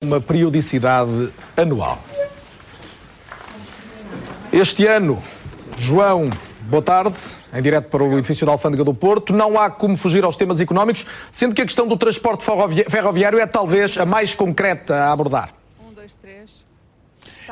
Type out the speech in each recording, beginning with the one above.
uma periodicidade anual. Este ano, João, boa tarde, em direto para o edifício da Alfândega do Porto. Não há como fugir aos temas económicos, sendo que a questão do transporte ferroviário é talvez a mais concreta a abordar. 1, 2, 3...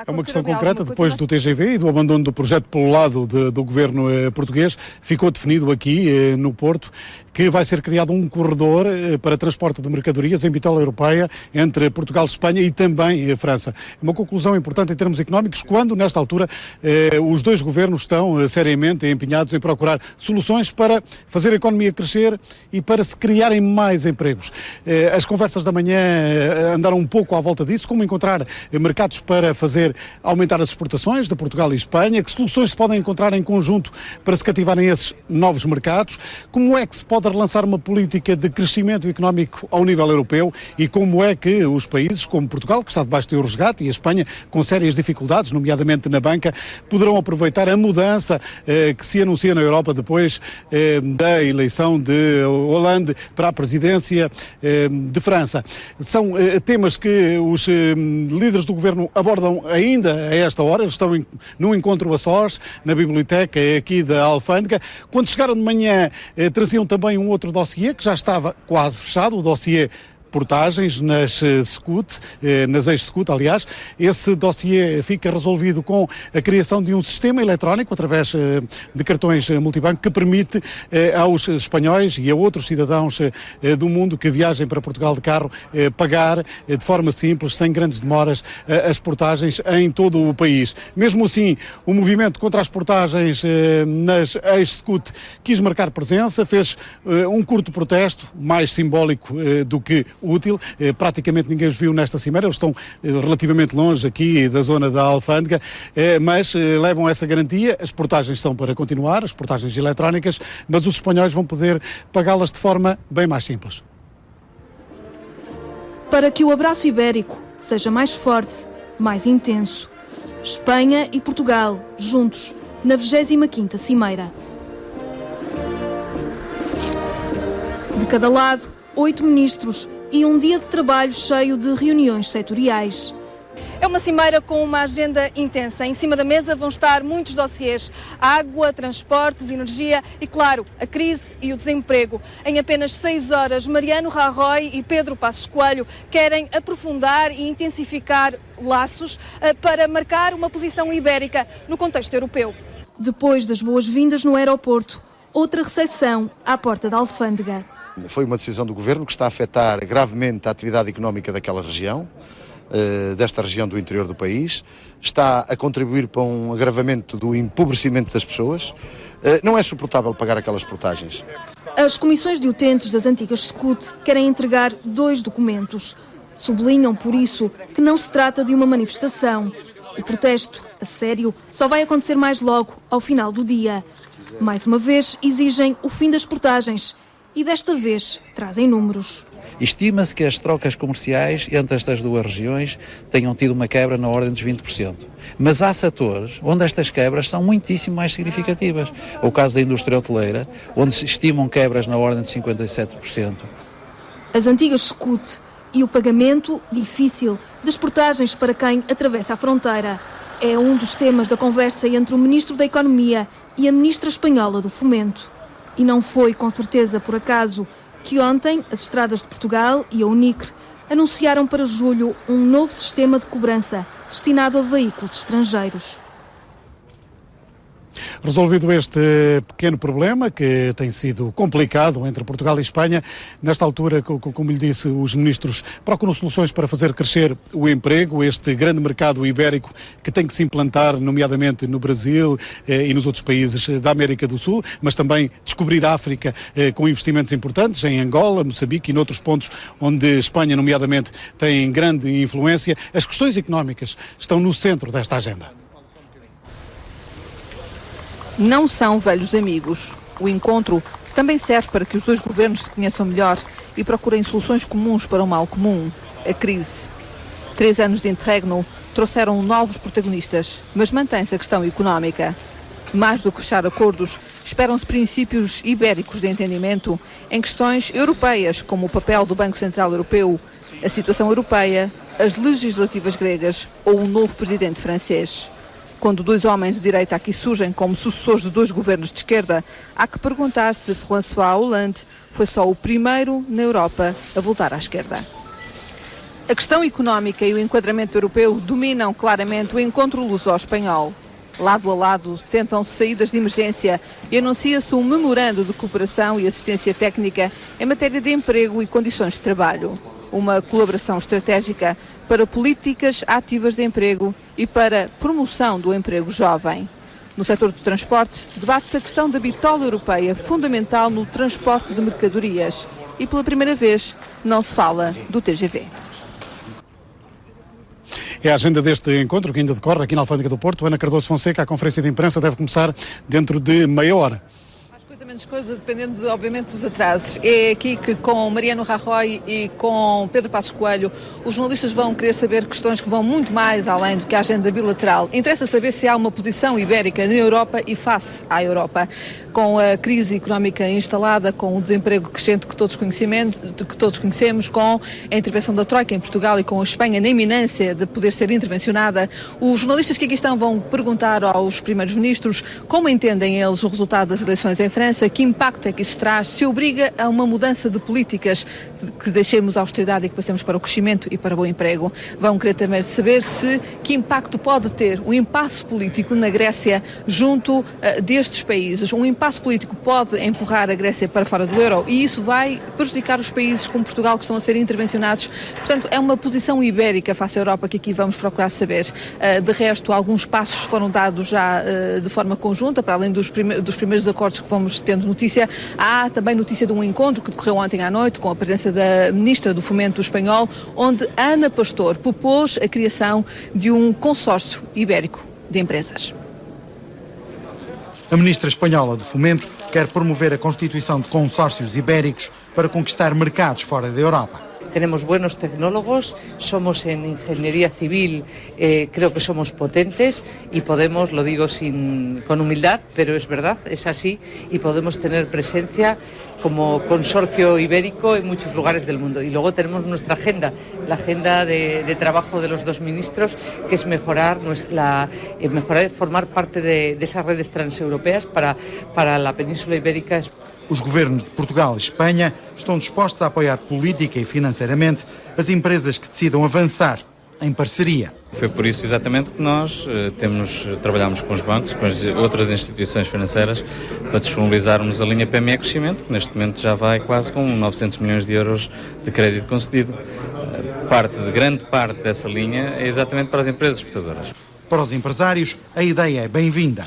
É uma questão concreta, depois do TGV e do abandono do projeto pelo lado do governo português, ficou definido aqui no Porto que vai ser criado um corredor para transporte de mercadorias em bitola europeia entre Portugal, Espanha e também França. Uma conclusão importante em termos económicos, quando nesta altura os dois governos estão seriamente empenhados em procurar soluções para fazer a economia crescer e para se criarem mais empregos. As conversas da manhã andaram um pouco à volta disso, como encontrar mercados para fazer aumentar as exportações de Portugal e Espanha, que soluções se podem encontrar em conjunto para se cativarem esses novos mercados, como é que se pode relançar uma política de crescimento económico ao nível europeu e como é que os países como Portugal, que está debaixo do Eurosgate, e a Espanha, com sérias dificuldades, nomeadamente na banca, poderão aproveitar a mudança que se anuncia na Europa depois da eleição de Hollande para a presidência de França. São temas que os líderes do governo abordam ainda a esta hora. Eles estão num encontro a sós, na biblioteca aqui da Alfândega. Quando chegaram de manhã, traziam também um outro dossiê que já estava quase fechado, o dossiê portagens nas SCUT, nas ex-SCUT, aliás. Esse dossiê fica resolvido com a criação de um sistema eletrónico através de cartões multibanco que permite aos espanhóis e a outros cidadãos do mundo que viajem para Portugal de carro pagar de forma simples, sem grandes demoras, as portagens em todo o país. Mesmo assim, o movimento contra as portagens nas ex-SCUT quis marcar presença, fez um curto protesto, mais simbólico do que útil. Praticamente ninguém os viu nesta cimeira, eles estão relativamente longe aqui da zona da Alfândega, mas levam essa garantia. As portagens são para continuar, as portagens eletrónicas, mas os espanhóis vão poder pagá-las de forma bem mais simples. Para que o abraço ibérico seja mais forte, mais intenso, Espanha e Portugal, juntos, na 25ª Cimeira. De cada lado, 8 ministros e um dia de trabalho cheio de reuniões setoriais. É uma cimeira com uma agenda intensa. Em cima da mesa vão estar muitos dossiês: água, transportes, energia e, claro, a crise e o desemprego. Em apenas 6 horas, Mariano Rajoy e Pedro Passos Coelho querem aprofundar e intensificar laços para marcar uma posição ibérica no contexto europeu. Depois das boas-vindas no aeroporto, outra recepção à porta da Alfândega. Foi uma decisão do Governo que está a afetar gravemente a atividade económica daquela região, desta região do interior do país, está a contribuir para um agravamento do empobrecimento das pessoas. Não é suportável pagar aquelas portagens. As comissões de utentes das antigas SCUT querem entregar 2 documentos. Sublinham, por isso, que não se trata de uma manifestação. O protesto, a sério, só vai acontecer mais logo, ao final do dia. Mais uma vez, exigem o fim das portagens. E desta vez trazem números. Estima-se que as trocas comerciais entre estas duas regiões tenham tido uma quebra na ordem dos 20%. Mas há setores onde estas quebras são muitíssimo mais significativas. O caso da indústria hoteleira, onde se estimam quebras na ordem de 57%. As antigas SCUT e o pagamento difícil das portagens para quem atravessa a fronteira é um dos temas da conversa entre o Ministro da Economia e a Ministra Espanhola do Fomento. E não foi, com certeza, por acaso, que ontem as Estradas de Portugal e a Unicre anunciaram para julho um novo sistema de cobrança destinado a veículos estrangeiros. Resolvido este pequeno problema, que tem sido complicado entre Portugal e Espanha, nesta altura, como lhe disse, os ministros procuram soluções para fazer crescer o emprego, este grande mercado ibérico que tem que se implantar, nomeadamente no Brasil e nos outros países da América do Sul, mas também descobrir a África com investimentos importantes em Angola, Moçambique e noutros pontos onde Espanha, nomeadamente, tem grande influência. As questões económicas estão no centro desta agenda. Não são velhos amigos. O encontro também serve para que os dois governos se conheçam melhor e procurem soluções comuns para o mal comum, a crise. 3 anos de interregno trouxeram novos protagonistas, mas mantém-se a questão económica. Mais do que fechar acordos, esperam-se princípios ibéricos de entendimento em questões europeias, como o papel do Banco Central Europeu, a situação europeia as legislativas gregas ou um novo presidente francês. Quando dois homens de direita aqui surgem como sucessores de dois governos de esquerda, há que perguntar se François Hollande foi só o primeiro na Europa a voltar à esquerda. A questão económica e o enquadramento europeu dominam claramente o encontro luso-espanhol. Lado a lado, tentam-se saídas de emergência e anuncia-se um memorando de cooperação e assistência técnica em matéria de emprego e condições de trabalho. Uma colaboração estratégica para políticas ativas de emprego e para promoção do emprego jovem. No setor do transporte, debate-se a questão da bitola europeia, fundamental no transporte de mercadorias. E pela primeira vez não se fala do TGV. É a agenda deste encontro que ainda decorre aqui na Alfândega do Porto. Ana Cardoso Fonseca, a conferência de imprensa deve começar dentro de meia hora. Menos coisa, dependendo, obviamente, dos atrasos. É aqui que com Mariano Rajoy e com Pedro Passos Coelho, os jornalistas vão querer saber questões que vão muito mais além do que a agenda bilateral. Interessa saber se há uma posição ibérica na Europa e face à Europa. Com a crise económica instalada, com o desemprego crescente que todos conhecemos, com a intervenção da Troika em Portugal e com a Espanha na iminência de poder ser intervencionada, os jornalistas que aqui estão vão perguntar aos primeiros ministros como entendem eles o resultado das eleições em França, que impacto é que isso traz, se obriga a uma mudança de políticas, que deixemos a austeridade e que passemos para o crescimento e para o bom emprego. Vão querer também saber que impacto pode ter o impasse político na Grécia junto destes países. Um impasse político pode empurrar a Grécia para fora do euro e isso vai prejudicar os países como Portugal que estão a ser intervencionados. Portanto, é uma posição ibérica face à Europa que aqui vamos procurar saber. De resto, alguns passos foram dados já de forma conjunta, para além dos primeiros acordos que vamos tendo notícia. Há também notícia de um encontro que decorreu ontem à noite com a presença da Ministra do Fomento espanhol, onde Ana Pastor propôs a criação de um consórcio ibérico de empresas. A ministra espanhola de Fomento quer promover a constituição de consórcios ibéricos para conquistar mercados fora da Europa. Tenemos buenos tecnólogos, somos en ingeniería civil, creo que somos potentes y podemos, lo digo con humildad, pero es verdad, es así, y podemos tener presencia como consorcio ibérico en muchos lugares del mundo. Y luego tenemos nuestra agenda, la agenda de trabajo de los dos ministros, que es mejorar formar parte de esas redes transeuropeas para la península ibérica. Os governos de Portugal e Espanha estão dispostos a apoiar política e financeiramente as empresas que decidam avançar em parceria. Foi por isso exatamente que nós trabalhamos com os bancos, com as outras instituições financeiras, para disponibilizarmos a linha PME Crescimento, que neste momento já vai quase com 900 milhões de euros de crédito concedido. Grande parte dessa linha é exatamente para as empresas exportadoras. Para os empresários, a ideia é bem-vinda.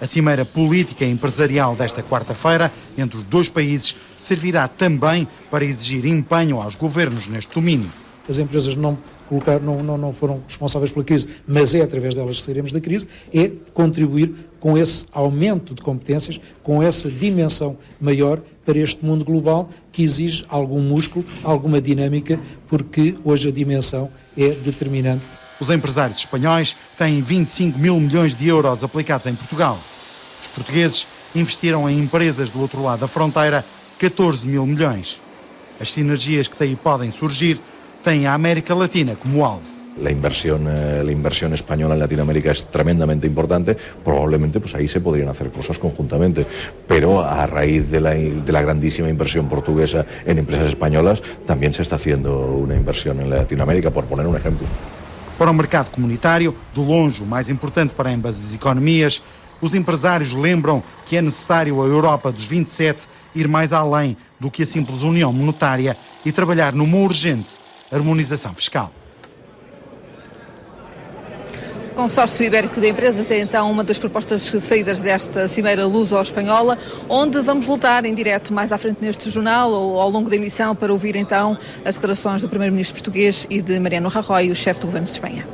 A cimeira política e empresarial desta quarta-feira entre os dois países servirá também para exigir empenho aos governos neste domínio. As empresas não foram responsáveis pela crise, mas é através delas que sairemos da crise, é contribuir com esse aumento de competências, com essa dimensão maior para este mundo global que exige algum músculo, alguma dinâmica, porque hoje a dimensão é determinante. Os empresários espanhóis têm 25 mil milhões de euros aplicados em Portugal. Os portugueses investiram em empresas do outro lado da fronteira 14 mil milhões. As sinergias que daí podem surgir têm a América Latina como alvo. La inversión española en Latinoamérica es tremendamente importante. Probablemente pues ahí se podrían hacer cosas conjuntamente, pero a raíz de la grandísima inversión portuguesa en empresas españolas también se está haciendo una inversión en Latinoamérica, por poner un ejemplo. Para o mercado comunitário, de longe o mais importante para ambas as economias, os empresários lembram que é necessário a Europa dos 27 ir mais além do que a simples união monetária e trabalhar numa urgente harmonização fiscal. O consórcio ibérico de empresas é então uma das propostas saídas desta cimeira luso-espanhola, onde vamos voltar em direto mais à frente neste jornal ou ao longo da emissão para ouvir então as declarações do primeiro-ministro português e de Mariano Rajoy, o chefe do governo de Espanha.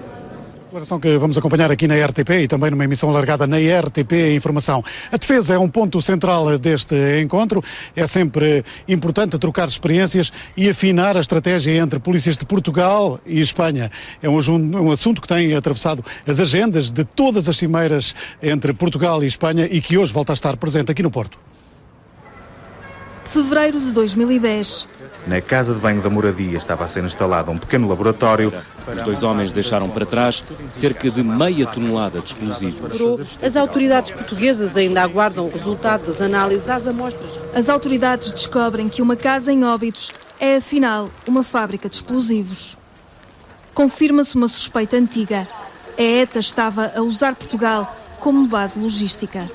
Declaração que vamos acompanhar aqui na RTP e também numa emissão largada na RTP Informação. A defesa é um ponto central deste encontro. É sempre importante trocar experiências e afinar a estratégia entre polícias de Portugal e Espanha. É um assunto que tem atravessado as agendas de todas as cimeiras entre Portugal e Espanha e que hoje volta a estar presente aqui no Porto. Fevereiro de 2010. Na casa de banho da moradia estava a ser instalado um pequeno laboratório. Os 2 homens deixaram para trás cerca de meia tonelada de explosivos. As autoridades portuguesas ainda aguardam o resultado das análises às amostras. As autoridades descobrem que uma casa em Óbidos é, afinal, uma fábrica de explosivos. Confirma-se uma suspeita antiga. A ETA estava a usar Portugal como base logística.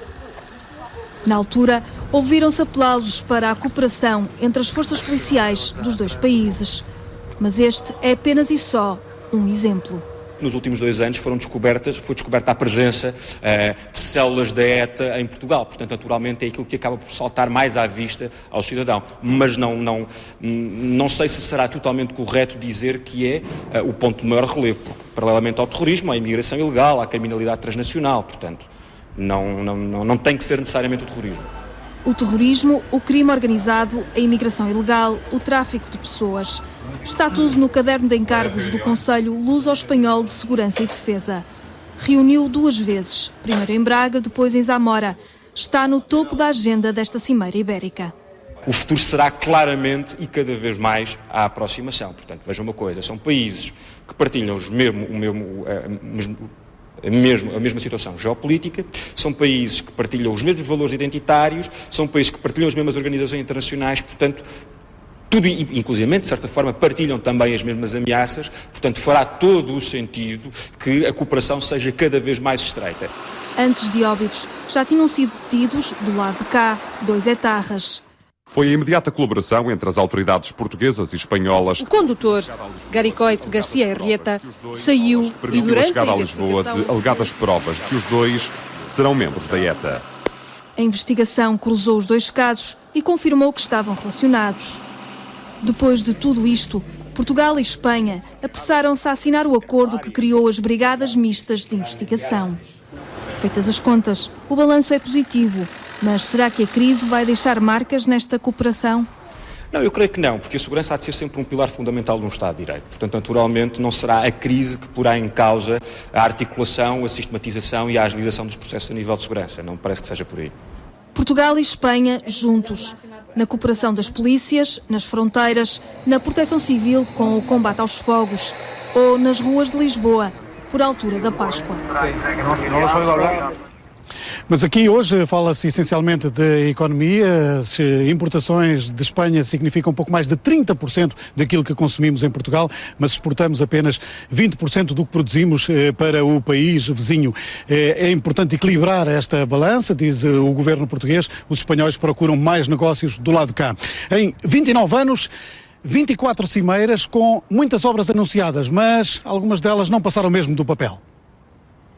Na altura, ouviram-se aplausos para a cooperação entre as forças policiais dos 2 países. Mas este é apenas e só um exemplo. Nos últimos 2 anos foi descoberta a presença de células da ETA em Portugal. Portanto, naturalmente, é aquilo que acaba por saltar mais à vista ao cidadão. Mas não sei se será totalmente correto dizer que é o ponto de maior relevo, porque, paralelamente ao terrorismo, há a imigração ilegal, há a criminalidade transnacional. Portanto, não tem que ser necessariamente o terrorismo. O terrorismo, o crime organizado, a imigração ilegal, o tráfico de pessoas. Está tudo no caderno de encargos do Conselho Luso-Espanhol de Segurança e Defesa. Reuniu 2 vezes, primeiro em Braga, depois em Zamora. Está no topo da agenda desta cimeira ibérica. O futuro será claramente e cada vez mais a aproximação. Portanto, vejam uma coisa, são países que partilham a mesma situação geopolítica, são países que partilham os mesmos valores identitários, são países que partilham as mesmas organizações internacionais, portanto, tudo, inclusive, de certa forma, partilham também as mesmas ameaças, portanto, fará todo o sentido que a cooperação seja cada vez mais estreita. Antes de Óbidos, já tinham sido detidos, do lado de cá, 2 etarras. Foi a imediata colaboração entre as autoridades portuguesas e espanholas. O condutor, Garicoitz Garcia Herrieta, saiu e durante a chegada a Lisboa de alegadas provas de que os 2 serão membros da ETA. A investigação cruzou os 2 casos e confirmou que estavam relacionados. Depois de tudo isto, Portugal e Espanha apressaram-se a assinar o acordo que criou as Brigadas Mistas de Investigação. Feitas as contas, o balanço é positivo. Mas será que a crise vai deixar marcas nesta cooperação? Não, eu creio que não, porque a segurança há de ser sempre um pilar fundamental de um Estado de Direito. Portanto, naturalmente, não será a crise que porá em causa a articulação, a sistematização e a agilização dos processos a nível de segurança. Não me parece que seja por aí. Portugal e Espanha juntos, na cooperação das polícias, nas fronteiras, na proteção civil com o combate aos fogos ou nas ruas de Lisboa, por altura da Páscoa. Mas aqui hoje fala-se essencialmente de economia. As importações de Espanha significam um pouco mais de 30% daquilo que consumimos em Portugal, mas exportamos apenas 20% do que produzimos para o país vizinho. É importante equilibrar esta balança, diz o governo português. Os espanhóis procuram mais negócios do lado de cá. Em 29 anos... 24 cimeiras com muitas obras anunciadas, mas algumas delas não passaram mesmo do papel.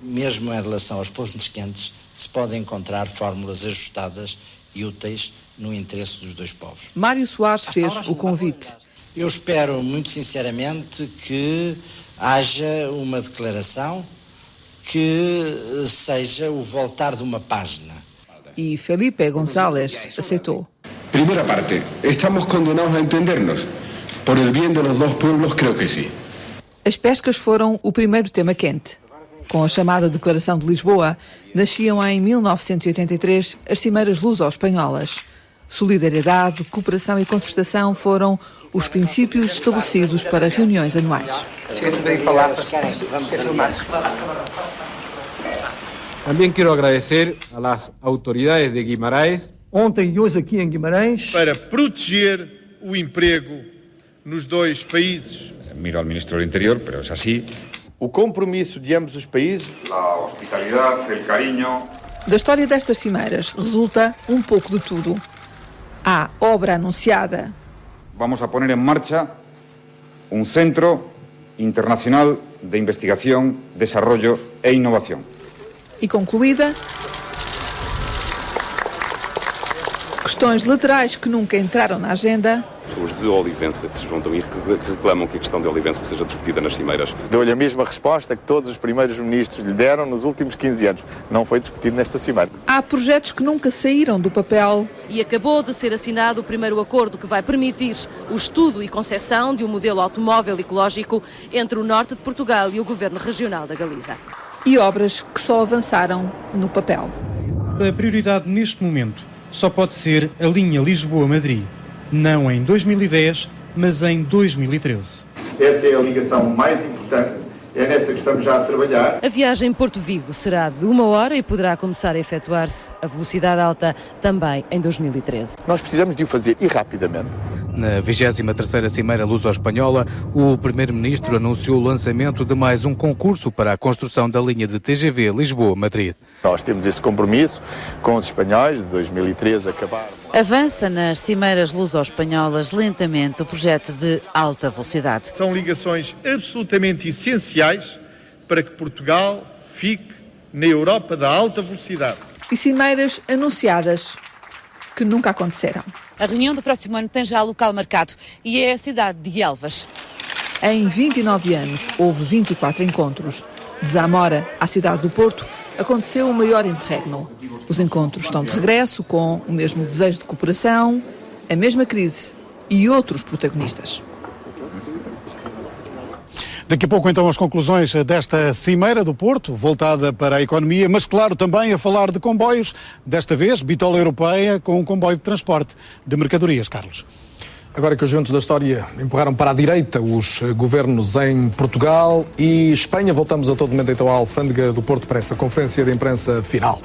Mesmo em relação aos pontos quentes, se podem encontrar fórmulas ajustadas e úteis no interesse dos 2 povos. Mário Soares fez o convite. Eu espero muito sinceramente que haja uma declaração que seja o voltar de uma página. E Felipe González aceitou. Primeira parte, estamos condenados a entendernos. Por el bien de los 2 pueblos, creo que sí. As pescas foram o primeiro tema quente. Com a chamada Declaração de Lisboa, nasciam em 1983 as cimeiras luso-espanholas. Solidariedade, cooperação e concertação foram os princípios estabelecidos para reuniões anuais. Também quero agradecer às autoridades de Guimarães. Ontem e hoje aqui em Guimarães. Para proteger o emprego nos 2 países. Miro ao Ministro do Interior, mas é assim. O compromisso de ambos os países. A hospitalidade, o carinho. Da história destas cimeiras resulta um pouco de tudo. Há obra anunciada. Vamos a poner em marcha um centro internacional de investigação, desarrollo e inovação. E concluída, questões laterais que nunca entraram na agenda. Pessoas de Olivença que se juntam e reclamam que a questão de Olivença seja discutida nas cimeiras. Deu-lhe a mesma resposta que todos os primeiros ministros lhe deram nos últimos 15 anos. Não foi discutido nesta cimeira. Há projetos que nunca saíram do papel. E acabou de ser assinado o primeiro acordo que vai permitir o estudo e concepção de um modelo automóvel ecológico entre o norte de Portugal e o Governo Regional da Galiza. E obras que só avançaram no papel. A prioridade neste momento só pode ser a linha Lisboa-Madrid. Não em 2010, mas em 2013. Essa é a ligação mais importante, é nessa que estamos já a trabalhar. A viagem Porto-Vigo será de 1 hora e poderá começar a efetuar-se a velocidade alta também em 2013. Nós precisamos de o fazer e rapidamente. Na 23ª Cimeira Luso-Espanhola, o Primeiro-Ministro anunciou o lançamento de mais um concurso para a construção da linha de TGV Lisboa-Madrid. Nós temos esse compromisso com os espanhóis de 2013 acabar. Avança nas Cimeiras Luso-Espanholas lentamente o projeto de alta velocidade. São ligações absolutamente essenciais para que Portugal fique na Europa da alta velocidade. E cimeiras anunciadas que nunca aconteceram. A reunião do próximo ano tem já local marcado e é a cidade de Elvas. Em 29 anos, houve 24 encontros. De Zamora à cidade do Porto, aconteceu o maior interregno. Os encontros estão de regresso com o mesmo desejo de cooperação, a mesma crise e outros protagonistas. Daqui a pouco, então, as conclusões desta Cimeira do Porto, voltada para a economia, mas, claro, também a falar de comboios, desta vez, bitola europeia com um comboio de transporte de mercadorias, Carlos. Agora que os ventos da história empurraram para a direita os governos em Portugal e Espanha, voltamos a todo momento então à Alfândega do Porto para essa conferência de imprensa final.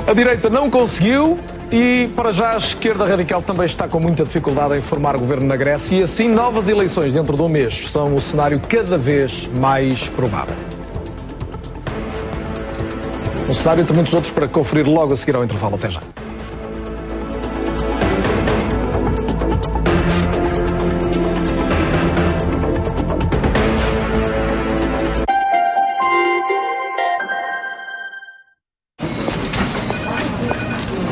A direita não conseguiu e, para já, a esquerda radical também está com muita dificuldade em formar governo na Grécia e, assim, novas eleições dentro de um mês são o cenário cada vez mais provável. Um cenário entre muitos outros para conferir logo a seguir ao intervalo. Até já.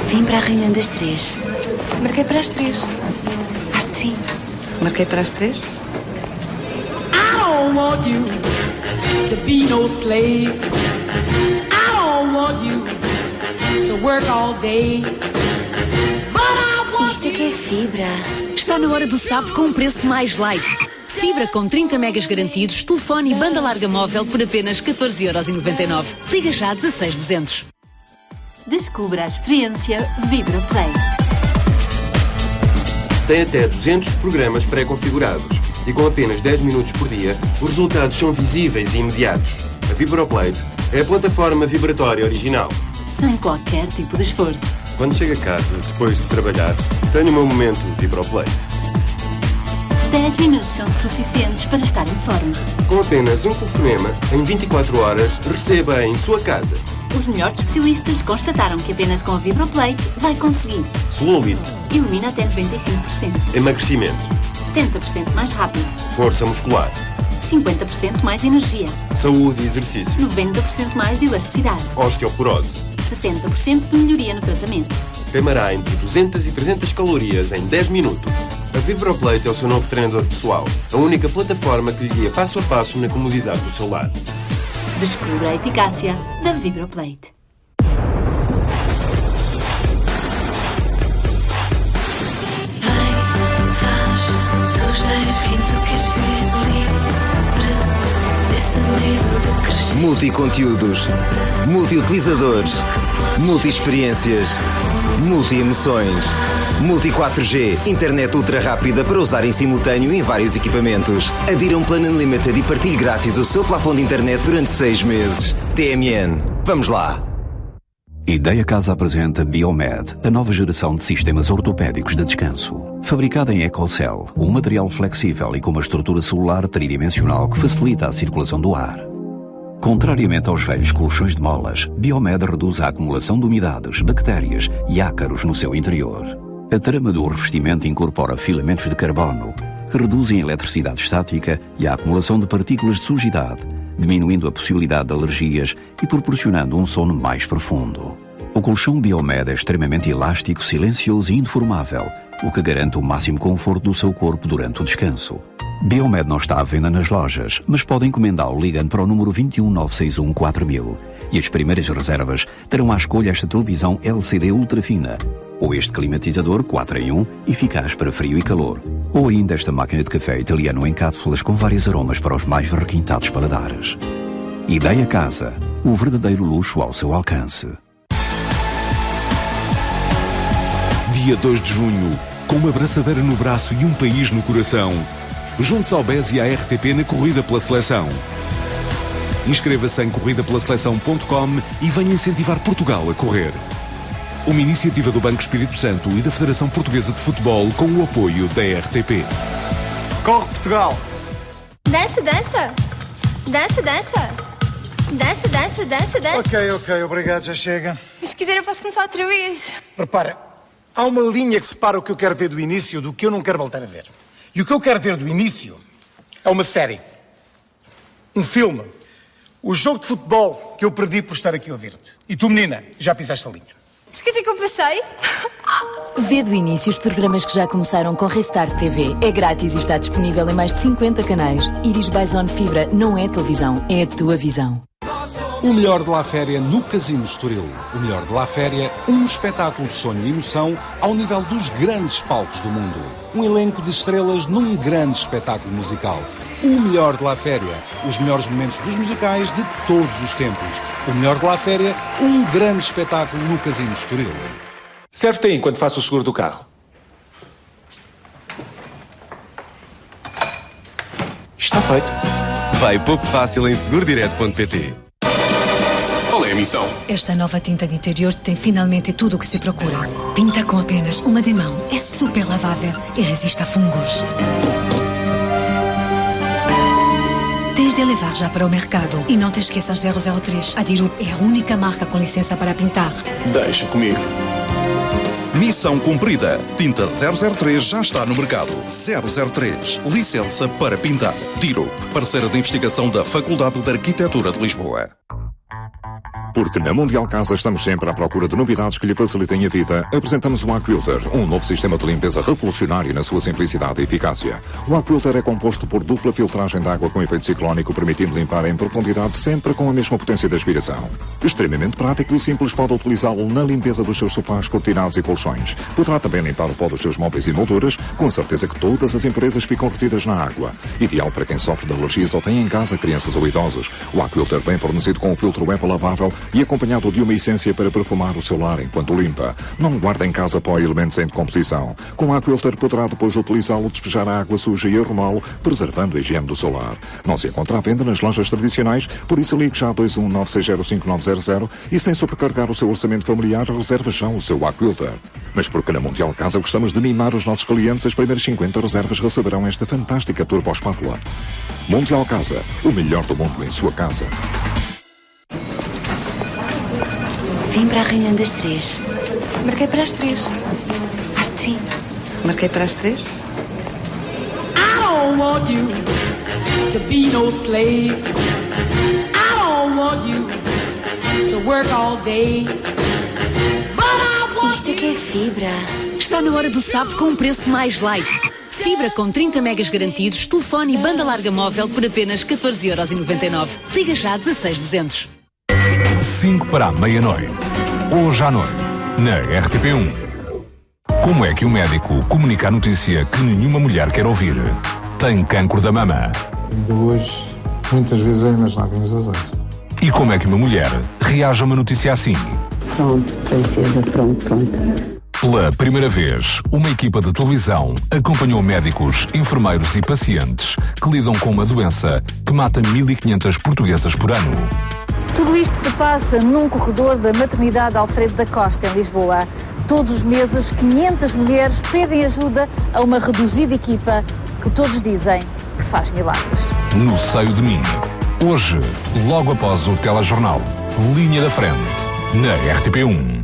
Vim para a reunião das 3. Marquei para as 3. Às 3. Marquei para as 3. I don't want you to be no slave. I don't want you to work all day. Isto é que é fibra. Está na hora do SAP com um preço mais light. Fibra com 30 megas garantidos, telefone e banda larga móvel por apenas 14,99€. Liga já a 16200. Descubra a experiência VibraPlay. Tem até 200 programas pré-configurados e com apenas 10 minutos por dia, os resultados são visíveis e imediatos. A VibraPlay é a plataforma vibratória original. Sem qualquer tipo de esforço. Quando chego a casa, depois de trabalhar, tenho o meu momento VibraPlay. 10 minutos são suficientes para estar em forma. Com apenas um telefonema, em 24 horas, receba em sua casa. Os melhores especialistas constataram que apenas com a VibraPlay vai conseguir celulite, ilumina até 95%, emagrecimento, 70% mais rápido, força muscular, 50% mais energia, saúde e exercício, 90% mais de elasticidade, osteoporose, 60% de melhoria no tratamento. Queimará entre 200 e 300 calorias em 10 minutos. A VibraPlay é o seu novo treinador pessoal, a única plataforma que lhe guia passo a passo na comodidade do seu lar. Descubra a eficácia da VibraPlay. Multiconteúdos, multi-utilizadores, multi-experiências, multi-emoções. Multi 4G, internet ultra rápida para usar em simultâneo em vários equipamentos. Adira um plano unlimited e partilhe grátis o seu plafond de internet durante 6 meses. TMN. Vamos lá! Ideia Casa apresenta Biomed, a nova geração de sistemas ortopédicos de descanso. Fabricada em EcoCell, um material flexível e com uma estrutura celular tridimensional que facilita a circulação do ar. Contrariamente aos velhos colchões de molas, Biomed reduz a acumulação de umidades, bactérias e ácaros no seu interior. A trama do revestimento incorpora filamentos de carbono, que reduzem a eletricidade estática e a acumulação de partículas de sujidade, diminuindo a possibilidade de alergias e proporcionando um sono mais profundo. O colchão Biomed é extremamente elástico, silencioso e indeformável, o que garante o máximo conforto do seu corpo durante o descanso. Biomed não está à venda nas lojas, mas pode encomendá-lo ligando para o número 21 961 4000. E as primeiras reservas terão à escolha esta televisão LCD ultra fina, ou este climatizador 4 em 1, eficaz para frio e calor, ou ainda esta máquina de café italiano em cápsulas com vários aromas para os mais requintados paladares. Ideia Casa, o verdadeiro luxo ao seu alcance. dia 2 de junho, com uma abraçadeira no braço e um país no coração. Junte-se ao BES e à RTP na Corrida pela Seleção. Inscreva-se em corridapelaseleção.com e venha incentivar Portugal a correr. Uma iniciativa do Banco Espírito Santo e da Federação Portuguesa de Futebol com o apoio da RTP. Corre, Portugal! Dança, dança! Dança, dança! Dança, dança, dança, dança! Ok, obrigado, já chega. Mas se quiser eu posso começar outra vez. Repara, há uma linha que separa o que eu quero ver do início do que eu não quero voltar a ver. E o que eu quero ver do início é uma série. Um filme. O jogo de futebol que eu perdi por estar aqui a ouvir-te. E tu, menina, já pisaste a linha. Se quer dizer que eu passei? Vê do início os programas que já começaram com Restart TV. É grátis e está disponível em mais de 50 canais. Iris Byzone Fibra não é televisão, é a tua visão. O melhor de La Féria no Casino Estoril. O melhor de La Féria, um espetáculo de sonho e emoção ao nível dos grandes palcos do mundo. Um elenco de estrelas num grande espetáculo musical. O melhor de La Féria, os melhores momentos dos musicais de todos os tempos. O melhor de La Féria, um grande espetáculo no Casino Estoril. Serve-te aí enquanto faço o seguro do carro. Está feito. Vai pouco fácil em segurodireto.pt. Qual é a missão? Esta nova tinta de interior tem finalmente tudo o que se procura. Pinta com apenas uma de mão. É super lavável e resiste a fungos. Tens de levar já para o mercado. E não te esqueças 003. A Dirup é a única marca com licença para pintar. Deixa comigo. Missão cumprida. Tinta 003 já está no mercado. 003. Licença para pintar. Dirup, parceira de investigação da Faculdade de Arquitetura de Lisboa. Porque na Mundial Casa estamos sempre à procura de novidades que lhe facilitem a vida, apresentamos o AquilTer, um novo sistema de limpeza revolucionário na sua simplicidade e eficácia. O AquilTer é composto por dupla filtragem de água com efeito ciclónico, permitindo limpar em profundidade sempre com a mesma potência de aspiração. Extremamente prático e simples, pode utilizá-lo na limpeza dos seus sofás, cortinados e colchões. Poderá também limpar o pó dos seus móveis e molduras, com a certeza que todas as impurezas ficam retidas na água. Ideal para quem sofre de alergias ou tem em casa crianças ou idosos. O AquilTer vem fornecido com um filtro EPA lavável e acompanhado de uma essência para perfumar o seu lar enquanto limpa. Não guarda em casa pó e elementos em decomposição. Com a AquilTer poderá depois de utilizá-lo despejar a água suja e arrumá-lo, preservando a higiene do seu lar. Não se encontra à venda nas lojas tradicionais, por isso ligue já a 219605900 e sem sobrecarregar o seu orçamento familiar, reserva já o seu AquilTer. Mas porque na Mundial Casa gostamos de mimar os nossos clientes, as primeiras 50 reservas receberão esta fantástica turbo espátula. Mundial Casa, o melhor do mundo em sua casa. Vim para a reunião das 3. Marquei para as 3. Às 3. Marquei para as 3? I don't want you to be no slave. I don't want you to work all day. Isto é que é fibra. Está na hora do SAP com um preço mais light. Fibra com 30 megas garantidos, telefone e banda larga móvel por apenas 14,99€. Liga já a 16200. 5 para a meia-noite. Hoje à noite, na RTP1. Como é que o médico comunica a notícia que nenhuma mulher quer ouvir? Tem cancro da mama. Ainda hoje, muitas vezes eu imaginava nos azuis. E como é que uma mulher reage a uma notícia assim? Pronto, princesa, pronto. Pela primeira vez, uma equipa de televisão acompanhou médicos, enfermeiros e pacientes que lidam com uma doença que mata 1.500 portuguesas por ano. Tudo isto se passa num corredor da maternidade Alfredo da Costa, em Lisboa. Todos os meses, 500 mulheres pedem ajuda a uma reduzida equipa que todos dizem que faz milagres. No seio de mim. Hoje, logo após o telejornal, Linha da Frente, na RTP1.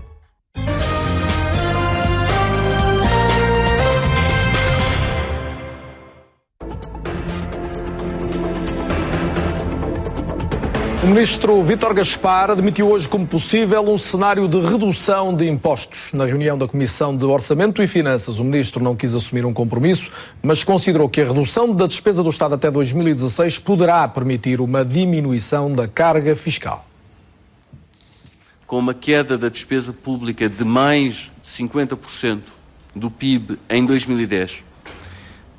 O ministro Vítor Gaspar admitiu hoje como possível um cenário de redução de impostos. Na reunião da Comissão de Orçamento e Finanças, o ministro não quis assumir um compromisso, mas considerou que a redução da despesa do Estado até 2016 poderá permitir uma diminuição da carga fiscal. Com uma queda da despesa pública de mais de 50% do PIB em 2010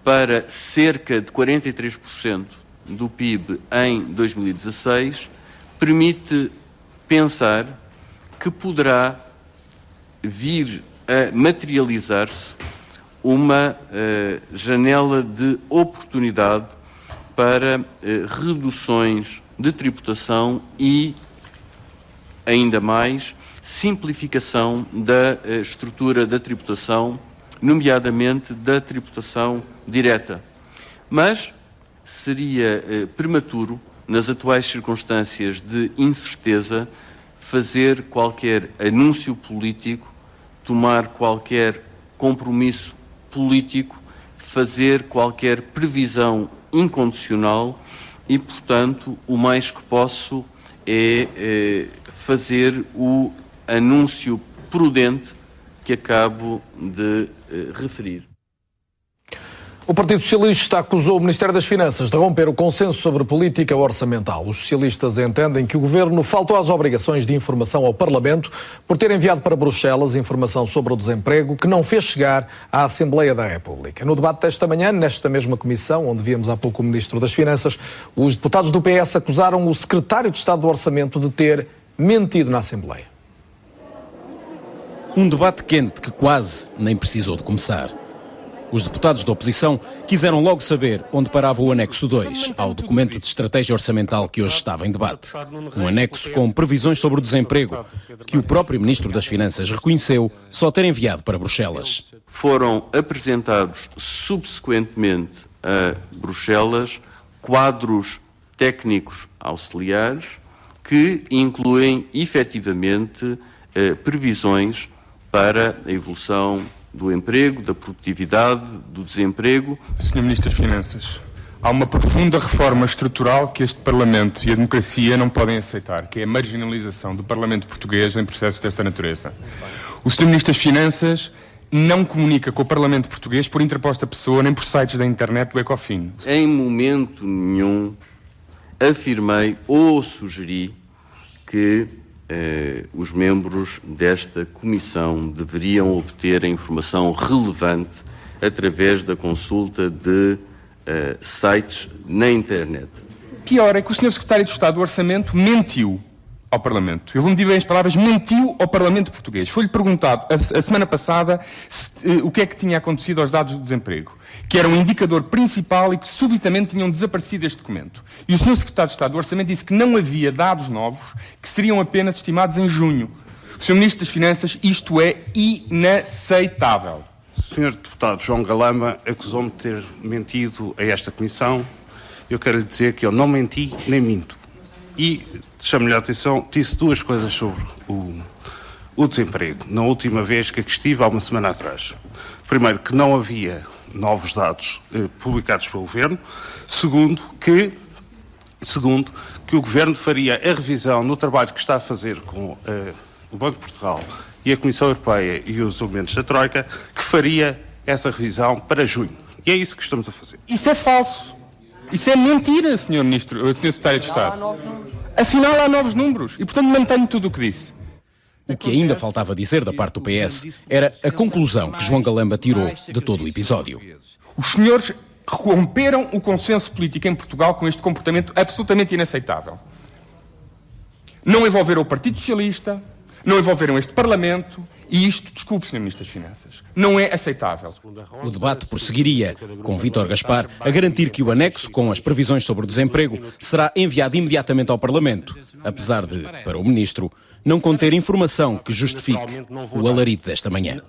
para cerca de 43% do PIB em 2016, permite pensar que poderá vir a materializar-se uma janela de oportunidade para reduções de tributação e, ainda mais, simplificação da estrutura da tributação, nomeadamente da tributação direta. Mas seria prematuro, nas atuais circunstâncias de incerteza, fazer qualquer anúncio político, tomar qualquer compromisso político, fazer qualquer previsão incondicional e, portanto, o mais que posso é fazer o anúncio prudente que acabo de referir. O Partido Socialista acusou o Ministério das Finanças de romper o consenso sobre política orçamental. Os socialistas entendem que o Governo faltou às obrigações de informação ao Parlamento por ter enviado para Bruxelas informação sobre o desemprego que não fez chegar à Assembleia da República. No debate desta manhã, nesta mesma comissão, onde víamos há pouco o Ministro das Finanças, os deputados do PS acusaram o Secretário de Estado do Orçamento de ter mentido na Assembleia. Um debate quente que quase nem precisou de começar. Os deputados da oposição quiseram logo saber onde parava o anexo 2 ao documento de estratégia orçamental que hoje estava em debate. Um anexo com previsões sobre o desemprego, que o próprio Ministro das Finanças reconheceu só ter enviado para Bruxelas. Foram apresentados subsequentemente a Bruxelas quadros técnicos auxiliares que incluem efetivamente previsões para a evolução do emprego, da produtividade, do desemprego. Sr. Ministro das Finanças, há uma profunda reforma estrutural que este Parlamento e a democracia não podem aceitar, que é a marginalização do Parlamento português em processos desta natureza. O Sr. Ministro das Finanças não comunica com o Parlamento português por interposta pessoa nem por sites da internet do Ecofin. Em momento nenhum afirmei ou sugeri que os membros desta comissão deveriam obter a informação relevante através da consulta de sites na internet. Pior é que o Sr. Secretário de Estado do Orçamento mentiu ao Parlamento. Eu vou medir bem as palavras, mentiu ao Parlamento português. Foi-lhe perguntado a semana passada o que é que tinha acontecido aos dados do desemprego, que era um indicador principal e que subitamente tinham desaparecido este documento. E o Sr. Secretário de Estado do Orçamento disse que não havia dados novos, que seriam apenas estimados em junho. Sr. Ministro das Finanças, isto é inaceitável. Sr. Deputado João Galamba acusou-me de ter mentido a esta Comissão. Eu quero lhe dizer que eu não menti nem minto. E, chamo-lhe a atenção, disse duas coisas sobre o desemprego, na última vez que aqui estive, há uma semana atrás. Primeiro, que não havia novos dados publicados pelo Governo. Segundo, que o Governo faria a revisão no trabalho que está a fazer com o Banco de Portugal e a Comissão Europeia e os elementos da Troika, que faria essa revisão para junho. E é isso que estamos a fazer. Isso é falso. Isso é mentira, Sr. Secretário de Estado. Afinal, há novos números e, portanto, mantenho tudo o que disse. O que ainda faltava dizer da parte do PS era a conclusão que João Galamba tirou de todo o episódio. Os senhores romperam o consenso político em Portugal com este comportamento absolutamente inaceitável. Não envolveram o Partido Socialista, não envolveram este Parlamento e isto, desculpe, Sr. Ministro das Finanças, não é aceitável. O debate prosseguiria, com Vítor Gaspar a garantir que o anexo com as previsões sobre o desemprego será enviado imediatamente ao Parlamento, apesar de, para o Ministro, não conter informação que justifique o alarido desta manhã.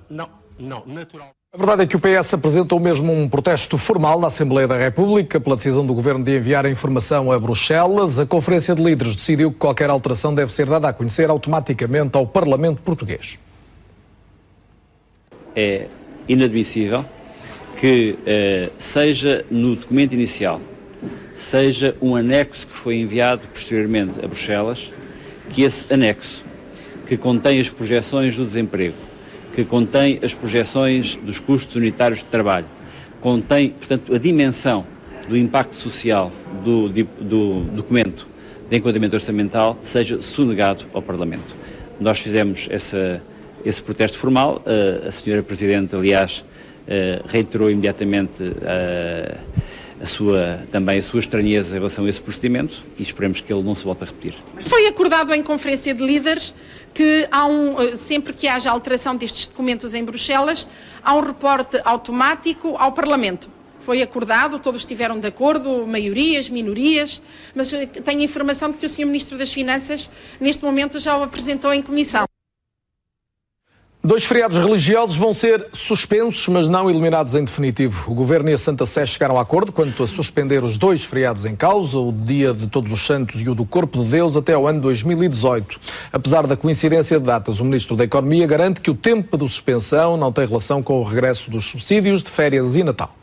A verdade é que o PS apresentou mesmo um protesto formal na Assembleia da República pela decisão do Governo de enviar a informação a Bruxelas. A Conferência de Líderes decidiu que qualquer alteração deve ser dada a conhecer automaticamente ao Parlamento português. É inadmissível que seja no documento inicial, seja um anexo que foi enviado posteriormente a Bruxelas, que esse anexo, que contém as projeções do desemprego, que contém as projeções dos custos unitários de trabalho, contém, portanto, a dimensão do impacto social do documento de enquadramento orçamental, seja sonegado ao Parlamento. Nós fizemos esse protesto formal, a Sra. Presidente, aliás, reiterou imediatamente também a sua estranheza em relação a esse procedimento e esperemos que ele não se volte a repetir. Foi acordado em conferência de líderes que sempre que haja alteração destes documentos em Bruxelas, há um reporte automático ao Parlamento. Foi acordado, todos estiveram de acordo, maiorias, minorias, mas tenho informação de que o Sr. Ministro das Finanças, neste momento, já o apresentou em comissão. 2 feriados religiosos vão ser suspensos, mas não eliminados em definitivo. O Governo e a Santa Sé chegaram a acordo quanto a suspender os 2 feriados em causa, o Dia de Todos os Santos e o do Corpo de Deus, até ao ano 2018. Apesar da coincidência de datas, o Ministro da Economia garante que o tempo de suspensão não tem relação com o regresso dos subsídios de férias e Natal.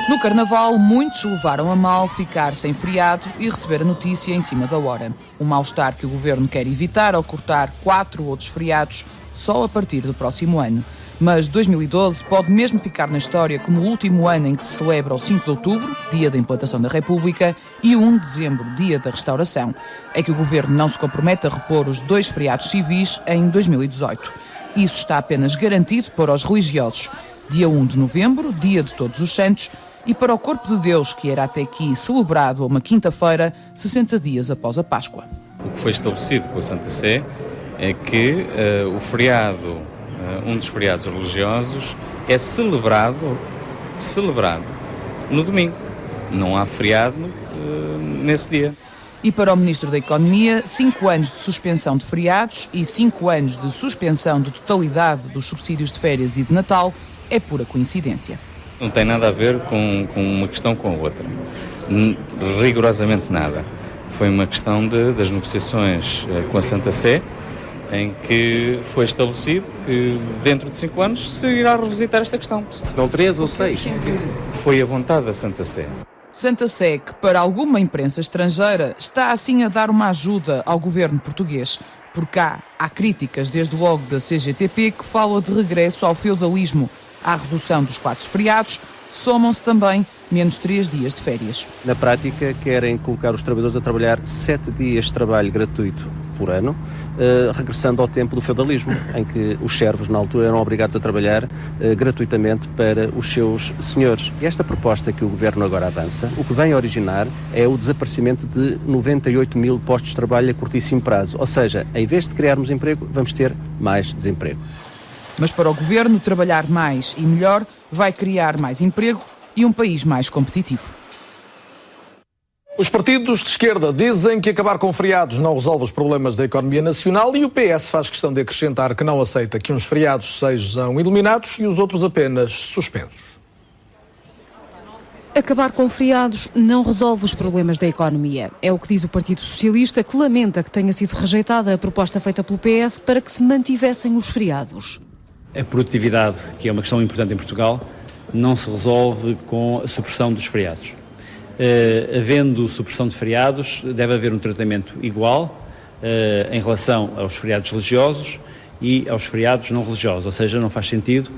No Carnaval, muitos levaram a mal ficar sem feriado e receber a notícia em cima da hora. Um mal-estar que o Governo quer evitar ao cortar 4 outros feriados só a partir do próximo ano. Mas 2012 pode mesmo ficar na história como o último ano em que se celebra o 5 de outubro, dia da implantação da República, e o 1 de dezembro, dia da restauração. É que o Governo não se compromete a repor os 2 feriados civis em 2018. Isso está apenas garantido para os religiosos. Dia 1 de novembro, dia de Todos os Santos, e para o Corpo de Deus, que era até aqui celebrado a uma quinta-feira, 60 dias após a Páscoa. O que foi estabelecido com a Santa Sé é que o feriado, um dos feriados religiosos, é celebrado no domingo. Não há feriado nesse dia. E para o Ministro da Economia, 5 anos de suspensão de feriados e 5 anos de suspensão de totalidade dos subsídios de férias e de Natal é pura coincidência. Não tem nada a ver com uma questão com a outra. Rigorosamente nada. Foi uma questão das negociações com a Santa Sé, em que foi estabelecido que dentro de 5 anos se irá revisitar esta questão. Não 3 ou 6. Foi a vontade da Santa Sé. Santa Sé, que para alguma imprensa estrangeira está assim a dar uma ajuda ao governo português. Por cá há críticas desde logo da CGTP que fala de regresso ao feudalismo. À redução dos 4 feriados, somam-se também menos 3 dias de férias. Na prática, querem colocar os trabalhadores a trabalhar 7 dias de trabalho gratuito por ano, regressando ao tempo do feudalismo, em que os servos, na altura, eram obrigados a trabalhar gratuitamente para os seus senhores. E esta proposta que o Governo agora avança, o que vem a originar é o desaparecimento de 98 mil postos de trabalho a curtíssimo prazo. Ou seja, em vez de criarmos emprego, vamos ter mais desemprego. Mas para o Governo, trabalhar mais e melhor vai criar mais emprego e um país mais competitivo. Os partidos de esquerda dizem que acabar com feriados não resolve os problemas da economia nacional e o PS faz questão de acrescentar que não aceita que uns feriados sejam eliminados e os outros apenas suspensos. Acabar com feriados não resolve os problemas da economia. É o que diz o Partido Socialista, que lamenta que tenha sido rejeitada a proposta feita pelo PS para que se mantivessem os feriados. A produtividade, que é uma questão importante em Portugal, não se resolve com a supressão dos feriados. Havendo supressão de feriados, deve haver um tratamento igual em relação aos feriados religiosos e aos feriados não religiosos. Ou seja, não faz sentido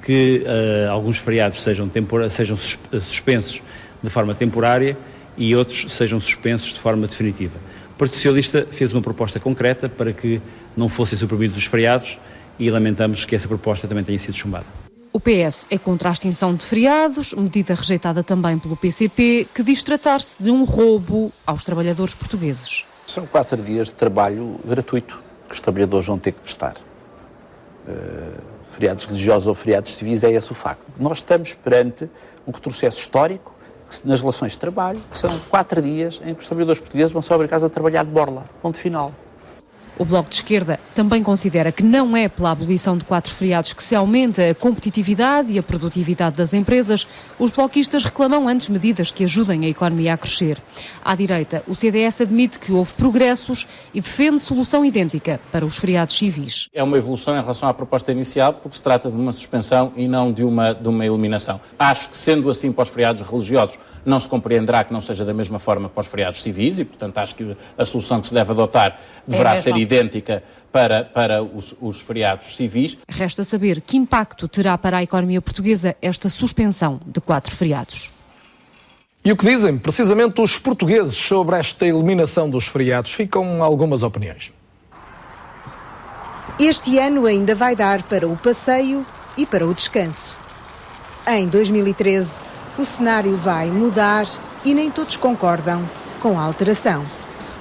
que alguns feriados sejam suspensos de forma temporária e outros sejam suspensos de forma definitiva. O Partido Socialista fez uma proposta concreta para que não fossem suprimidos os feriados e lamentamos que essa proposta também tenha sido chumbada. O PS é contra a extinção de feriados, medida rejeitada também pelo PCP, que diz tratar-se de um roubo aos trabalhadores portugueses. São 4 dias de trabalho gratuito que os trabalhadores vão ter que prestar. Feriados religiosos ou feriados civis, é esse o facto. Nós estamos perante um retrocesso histórico nas relações de trabalho, que são 4 dias em que os trabalhadores portugueses vão ser obrigados a trabalhar de borla. Ponto final. O Bloco de Esquerda também considera que não é pela abolição de 4 feriados que se aumenta a competitividade e a produtividade das empresas. Os bloquistas reclamam antes medidas que ajudem a economia a crescer. À direita, o CDS admite que houve progressos e defende solução idêntica para os feriados civis. É uma evolução em relação à proposta inicial, porque se trata de uma suspensão e não de uma eliminação. Acho que, sendo assim para os feriados religiosos, não se compreenderá que não seja da mesma forma para os feriados civis e, portanto, acho que a solução que se deve adotar deverá ser idêntica para os feriados civis. Resta saber que impacto terá para a economia portuguesa esta suspensão de 4 feriados. E o que dizem precisamente os portugueses sobre esta eliminação dos feriados? Ficam algumas opiniões. Este ano ainda vai dar para o passeio e para o descanso. Em 2013, o cenário vai mudar e nem todos concordam com a alteração.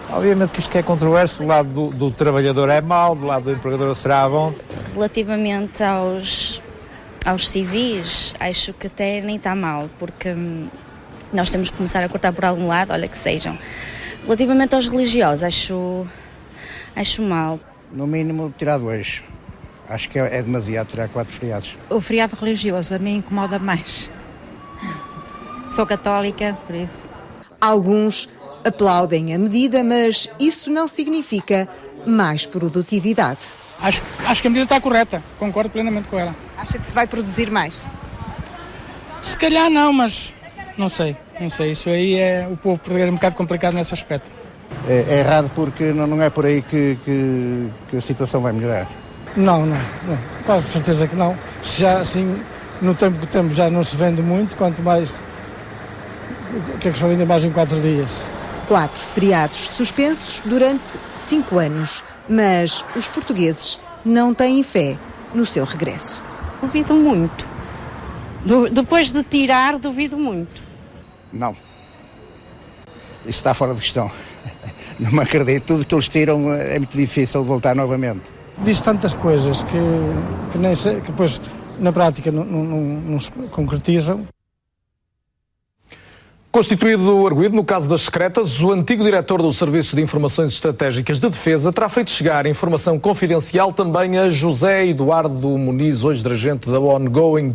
Obviamente que isto que é controverso, do lado do trabalhador é mau, do lado do empregador será bom. Relativamente aos civis, acho que até nem está mal, porque nós temos que começar a cortar por algum lado, olha que sejam. Relativamente aos religiosos, acho mal. No mínimo tirar 2. Acho que é demasiado tirar 4 feriados. O feriado religioso a mim incomoda mais. Sou católica, por isso. Alguns aplaudem a medida, mas isso não significa mais produtividade. Acho que a medida está correta, concordo plenamente com ela. Acha que se vai produzir mais? Se calhar não, mas não sei. Isso aí o povo português é um bocado complicado nesse aspecto. É errado porque não é por aí que a situação vai melhorar. Não, quase certeza que não. Já assim, no tempo que temos já não se vende muito, quanto mais o que é que se vai vender mais em 4 dias. 4 feriados suspensos durante 5 anos, mas os portugueses não têm fé no seu regresso. Duvido muito. Depois de tirar, duvido muito. Não. Isso está fora de questão. Não me acredito. Tudo que eles tiram é muito difícil voltar novamente. Diz tantas coisas que nem sei, que depois na prática não se concretizam. Constituído o arguido no caso das secretas, o antigo diretor do Serviço de Informações Estratégicas de Defesa terá feito chegar informação confidencial também a José Eduardo Muniz, hoje dirigente da Ongoing.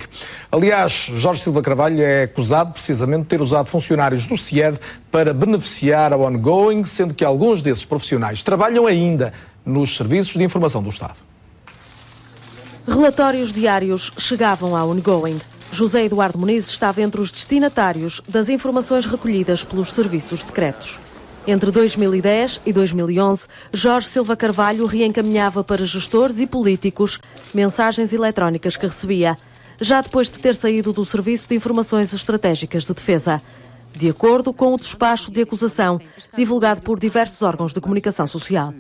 Aliás, Jorge Silva Carvalho é acusado precisamente de ter usado funcionários do CIED para beneficiar a Ongoing, sendo que alguns desses profissionais trabalham ainda nos Serviços de Informação do Estado. Relatórios diários chegavam à Ongoing. José Eduardo Muniz estava entre os destinatários das informações recolhidas pelos serviços secretos. Entre 2010 e 2011, Jorge Silva Carvalho reencaminhava para gestores e políticos mensagens eletrónicas que recebia, já depois de ter saído do Serviço de Informações Estratégicas de Defesa, de acordo com o despacho de acusação divulgado por diversos órgãos de comunicação social.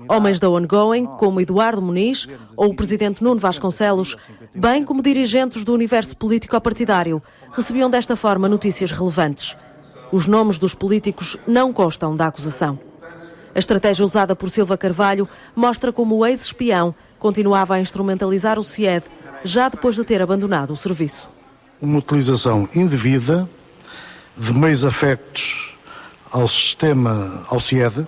Homens da Ongoing, como Eduardo Muniz ou o presidente Nuno Vasconcelos, bem como dirigentes do universo político-partidário, recebiam desta forma notícias relevantes. Os nomes dos políticos não constam da acusação. A estratégia usada por Silva Carvalho mostra como o ex-espião continuava a instrumentalizar o CIED, já depois de ter abandonado o serviço. Uma utilização indevida de meios afetos ao CIED,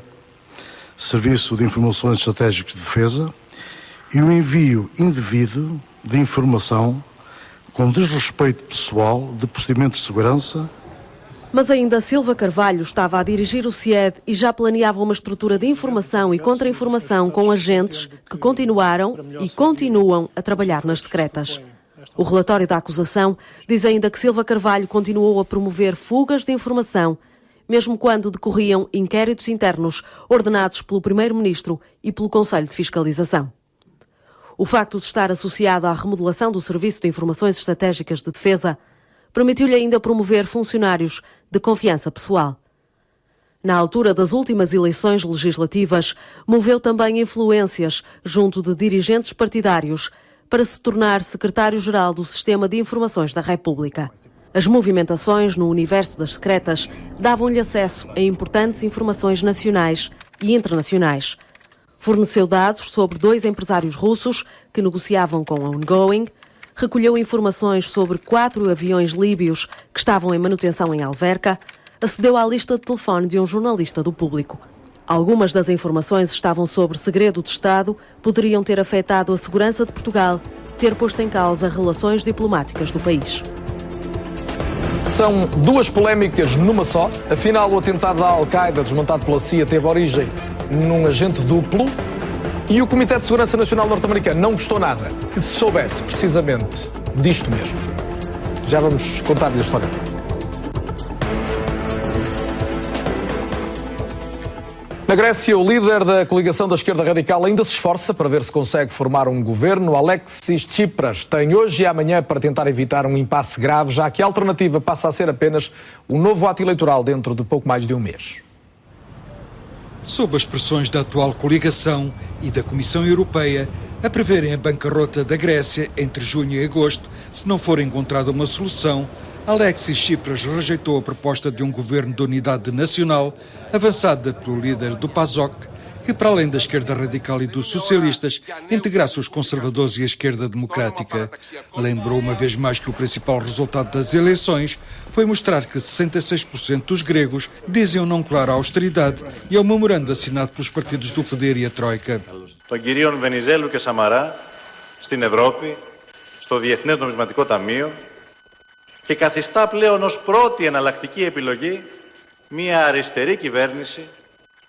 Serviço de Informações Estratégicas de Defesa, e o envio indevido de informação com desrespeito pessoal de procedimentos de segurança. Mas ainda Silva Carvalho estava a dirigir o CIED e já planeava uma estrutura de informação e contra-informação com agentes que continuaram e continuam a trabalhar nas secretas. O relatório da acusação diz ainda que Silva Carvalho continuou a promover fugas de informação, mesmo quando decorriam inquéritos internos ordenados pelo Primeiro-Ministro e pelo Conselho de Fiscalização. O facto de estar associado à remodelação do Serviço de Informações Estratégicas de Defesa permitiu-lhe ainda promover funcionários de confiança pessoal. Na altura das últimas eleições legislativas, moveu também influências junto de dirigentes partidários para se tornar secretário-geral do Sistema de Informações da República. As movimentações no universo das secretas davam-lhe acesso a importantes informações nacionais e internacionais. Forneceu dados sobre 2 empresários russos que negociavam com a Ongoing, recolheu informações sobre 4 aviões líbios que estavam em manutenção em Alverca, acedeu à lista de telefone de um jornalista do Público. Algumas das informações estavam sobre segredo de Estado, poderiam ter afetado a segurança de Portugal, ter posto em causa relações diplomáticas do país. São 2 polémicas numa só. Afinal, o atentado da Al-Qaeda desmontado pela CIA teve origem num agente duplo e o Comitê de Segurança Nacional norte-americano não gostou nada que se soubesse precisamente disto mesmo. Já vamos contar-lhe a história. Na Grécia, o líder da coligação da esquerda radical ainda se esforça para ver se consegue formar um governo. Alexis Tsipras tem hoje e amanhã para tentar evitar um impasse grave, já que a alternativa passa a ser apenas um novo ato eleitoral dentro de pouco mais de um mês. sob as pressões da atual coligação e da Comissão Europeia a preverem a bancarrota da Grécia entre junho e agosto, se não for encontrada uma solução, Alexis Tsipras rejeitou a proposta de um governo de unidade nacional, avançada pelo líder do PASOK, que, para além da esquerda radical e dos socialistas, integrasse os conservadores e a esquerda democrática. Lembrou uma vez mais que o principal resultado das eleições foi mostrar que 66% dos gregos diziam não claro à austeridade e ao memorando assinado pelos partidos do poder e a Troika. Των κυρίων Βενιζέλου και Σαμαρά στην Ευρώπη, στο Διεθνές Νομισματικό Ταμείο και καθιστά πλέον ως πρώτη εναλλακτική επιλογή μια αριστερή κυβέρνηση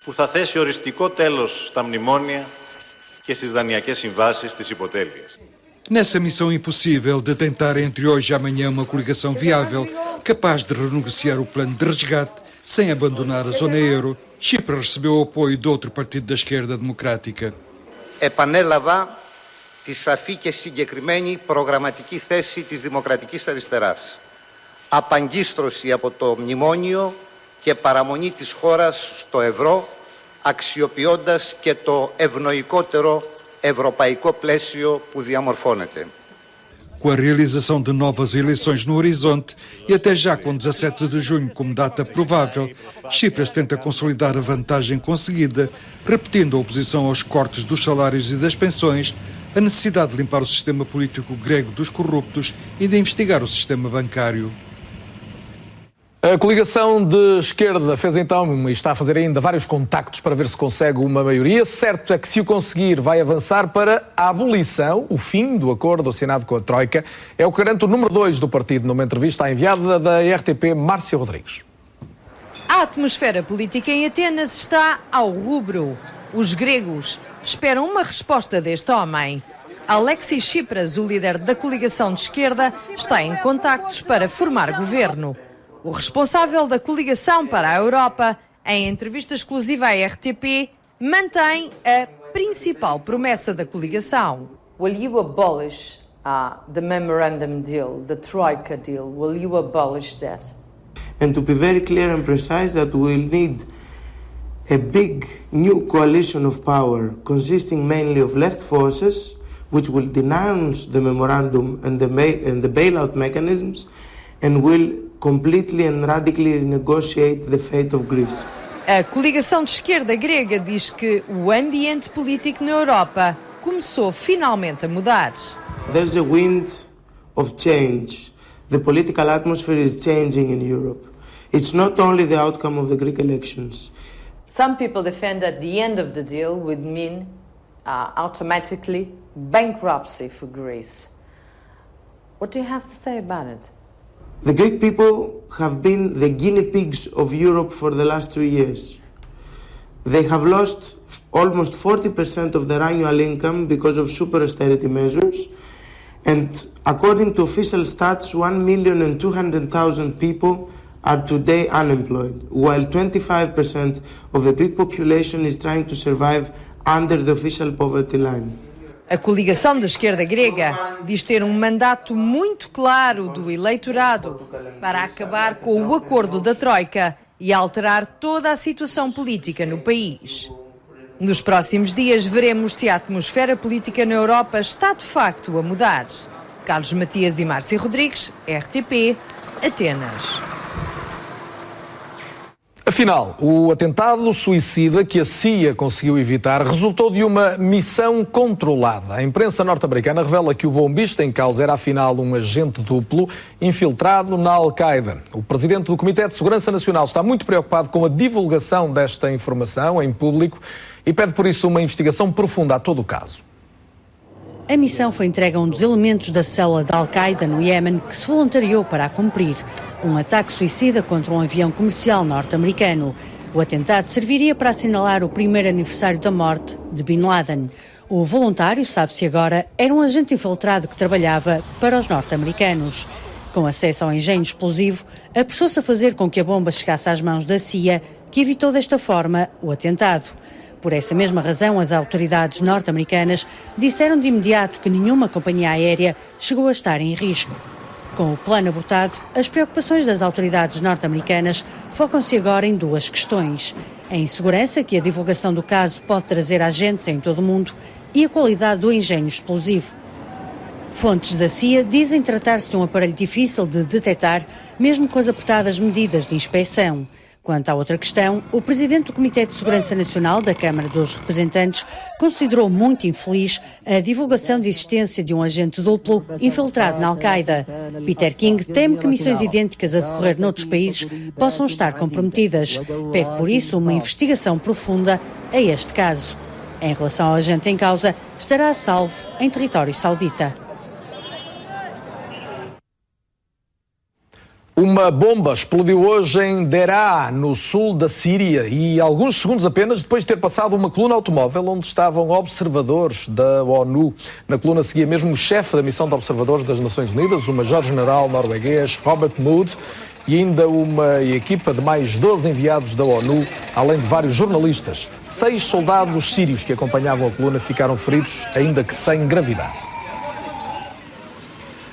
που θα θέσει οριστικό τέλος στα μνημόνια και στις δανειακές συμβάσεις της υποτέλειας. Nessa missão impossível de tentar entre hoje e amanhã uma coligação viável, capaz de renegociar o plano de resgate sem abandonar a zona euro, Tsipras recebeu o apoio de outro partido da esquerda democrática. Επανέλαβα τη σαφή και συγκεκριμένη προγραμματική θέση της Δημοκρατικής Αριστεράς. Απαγκίστρωση από το μνημόνιο και παραμονή της χώρας στο ευρώ, αξιοποιώντας και το ευνοϊκότερο ευρωπαϊκό πλαίσιο που διαμορφώνεται. Com a realização de novas eleições no horizonte e até já com 17 de junho como data provável, Tsipras tenta consolidar a vantagem conseguida, repetindo a oposição aos cortes dos salários e das pensões, a necessidade de limpar o sistema político grego dos corruptos e de investigar o sistema bancário. A coligação de esquerda fez então e está a fazer ainda vários contactos para ver se consegue uma maioria. Certo é que, se o conseguir, vai avançar para a abolição, o fim do acordo assinado com a Troika. É o que garante o número 2 do partido numa entrevista à enviada da RTP, Márcia Rodrigues. A atmosfera política em Atenas está ao rubro. Os gregos esperam uma resposta deste homem. Alexis Tsipras, o líder da coligação de esquerda, está em contactos para formar governo. O responsável da coligação para a Europa, em entrevista exclusiva à RTP, mantém a principal promessa da coligação. Will you abolish the memorandum deal, the Troika deal? Will you abolish that? And to be very clear and precise, that we'll need a big new coalition of power consisting mainly of left forces, which will denounce the memorandum and the bailout mechanisms, and will completely and radically renegotiate the fate of Greece. A coligação de esquerda grega diz que o ambiente político na Europa começou finalmente a mudar. There's a wind of change. The political atmosphere is changing in Europe. It's not only the outcome of the Greek elections. Some people defend that the end of the deal would mean automatically bankruptcy for Greece. What do you have to say about it? The Greek people have been the guinea pigs of Europe for the last 2 years. They have lost almost 40% of their annual income because of super austerity measures. And according to official stats, 1,200,000 people are today unemployed, while 25% of the Greek population is trying to survive under the official poverty line. A coligação da esquerda grega diz ter um mandato muito claro do eleitorado para acabar com o acordo da Troika e alterar toda a situação política no país. Nos próximos dias veremos se a atmosfera política na Europa está de facto a mudar. Carlos Matias e Márcia Rodrigues, RTP, Atenas. Afinal, o atentado suicida que a CIA conseguiu evitar resultou de uma missão controlada. A imprensa norte-americana revela que o bombista em causa era afinal um agente duplo infiltrado na Al-Qaeda. O presidente do Comitê de Segurança Nacional está muito preocupado com a divulgação desta informação em público e pede por isso uma investigação profunda a todo o caso. A missão foi entregue a um dos elementos da célula da Al-Qaeda no Iémen que se voluntariou para a cumprir. Um ataque suicida contra um avião comercial norte-americano. O atentado serviria para assinalar o primeiro aniversário da morte de Bin Laden. O voluntário, sabe-se agora, era um agente infiltrado que trabalhava para os norte-americanos. Com acesso ao engenho explosivo, apressou-se a fazer com que a bomba chegasse às mãos da CIA, que evitou desta forma o atentado. Por essa mesma razão, as autoridades norte-americanas disseram de imediato que nenhuma companhia aérea chegou a estar em risco. Com o plano abortado, as preocupações das autoridades norte-americanas focam-se agora em duas questões. A insegurança que a divulgação do caso pode trazer a agentes em todo o mundo e a qualidade do engenho explosivo. Fontes da CIA dizem tratar-se de um aparelho difícil de detectar, mesmo com as apertadas medidas de inspeção. Quanto à outra questão, o presidente do Comitê de Segurança Nacional da Câmara dos Representantes considerou muito infeliz a divulgação de existência de um agente duplo infiltrado na Al-Qaeda. Peter King teme que missões idênticas a decorrer noutros países possam estar comprometidas. Pede, por isso, uma investigação profunda a este caso. Em relação ao agente em causa, estará a salvo em território saudita. Uma bomba explodiu hoje em Deraa, no sul da Síria, e alguns segundos apenas depois de ter passado uma coluna automóvel onde estavam observadores da ONU. Na coluna seguia mesmo o chefe da missão de observadores das Nações Unidas, o major-general norueguês Robert Mood, e ainda uma equipa de mais 12 enviados da ONU, além de vários jornalistas. 6 soldados sírios que acompanhavam a coluna ficaram feridos, ainda que sem gravidade.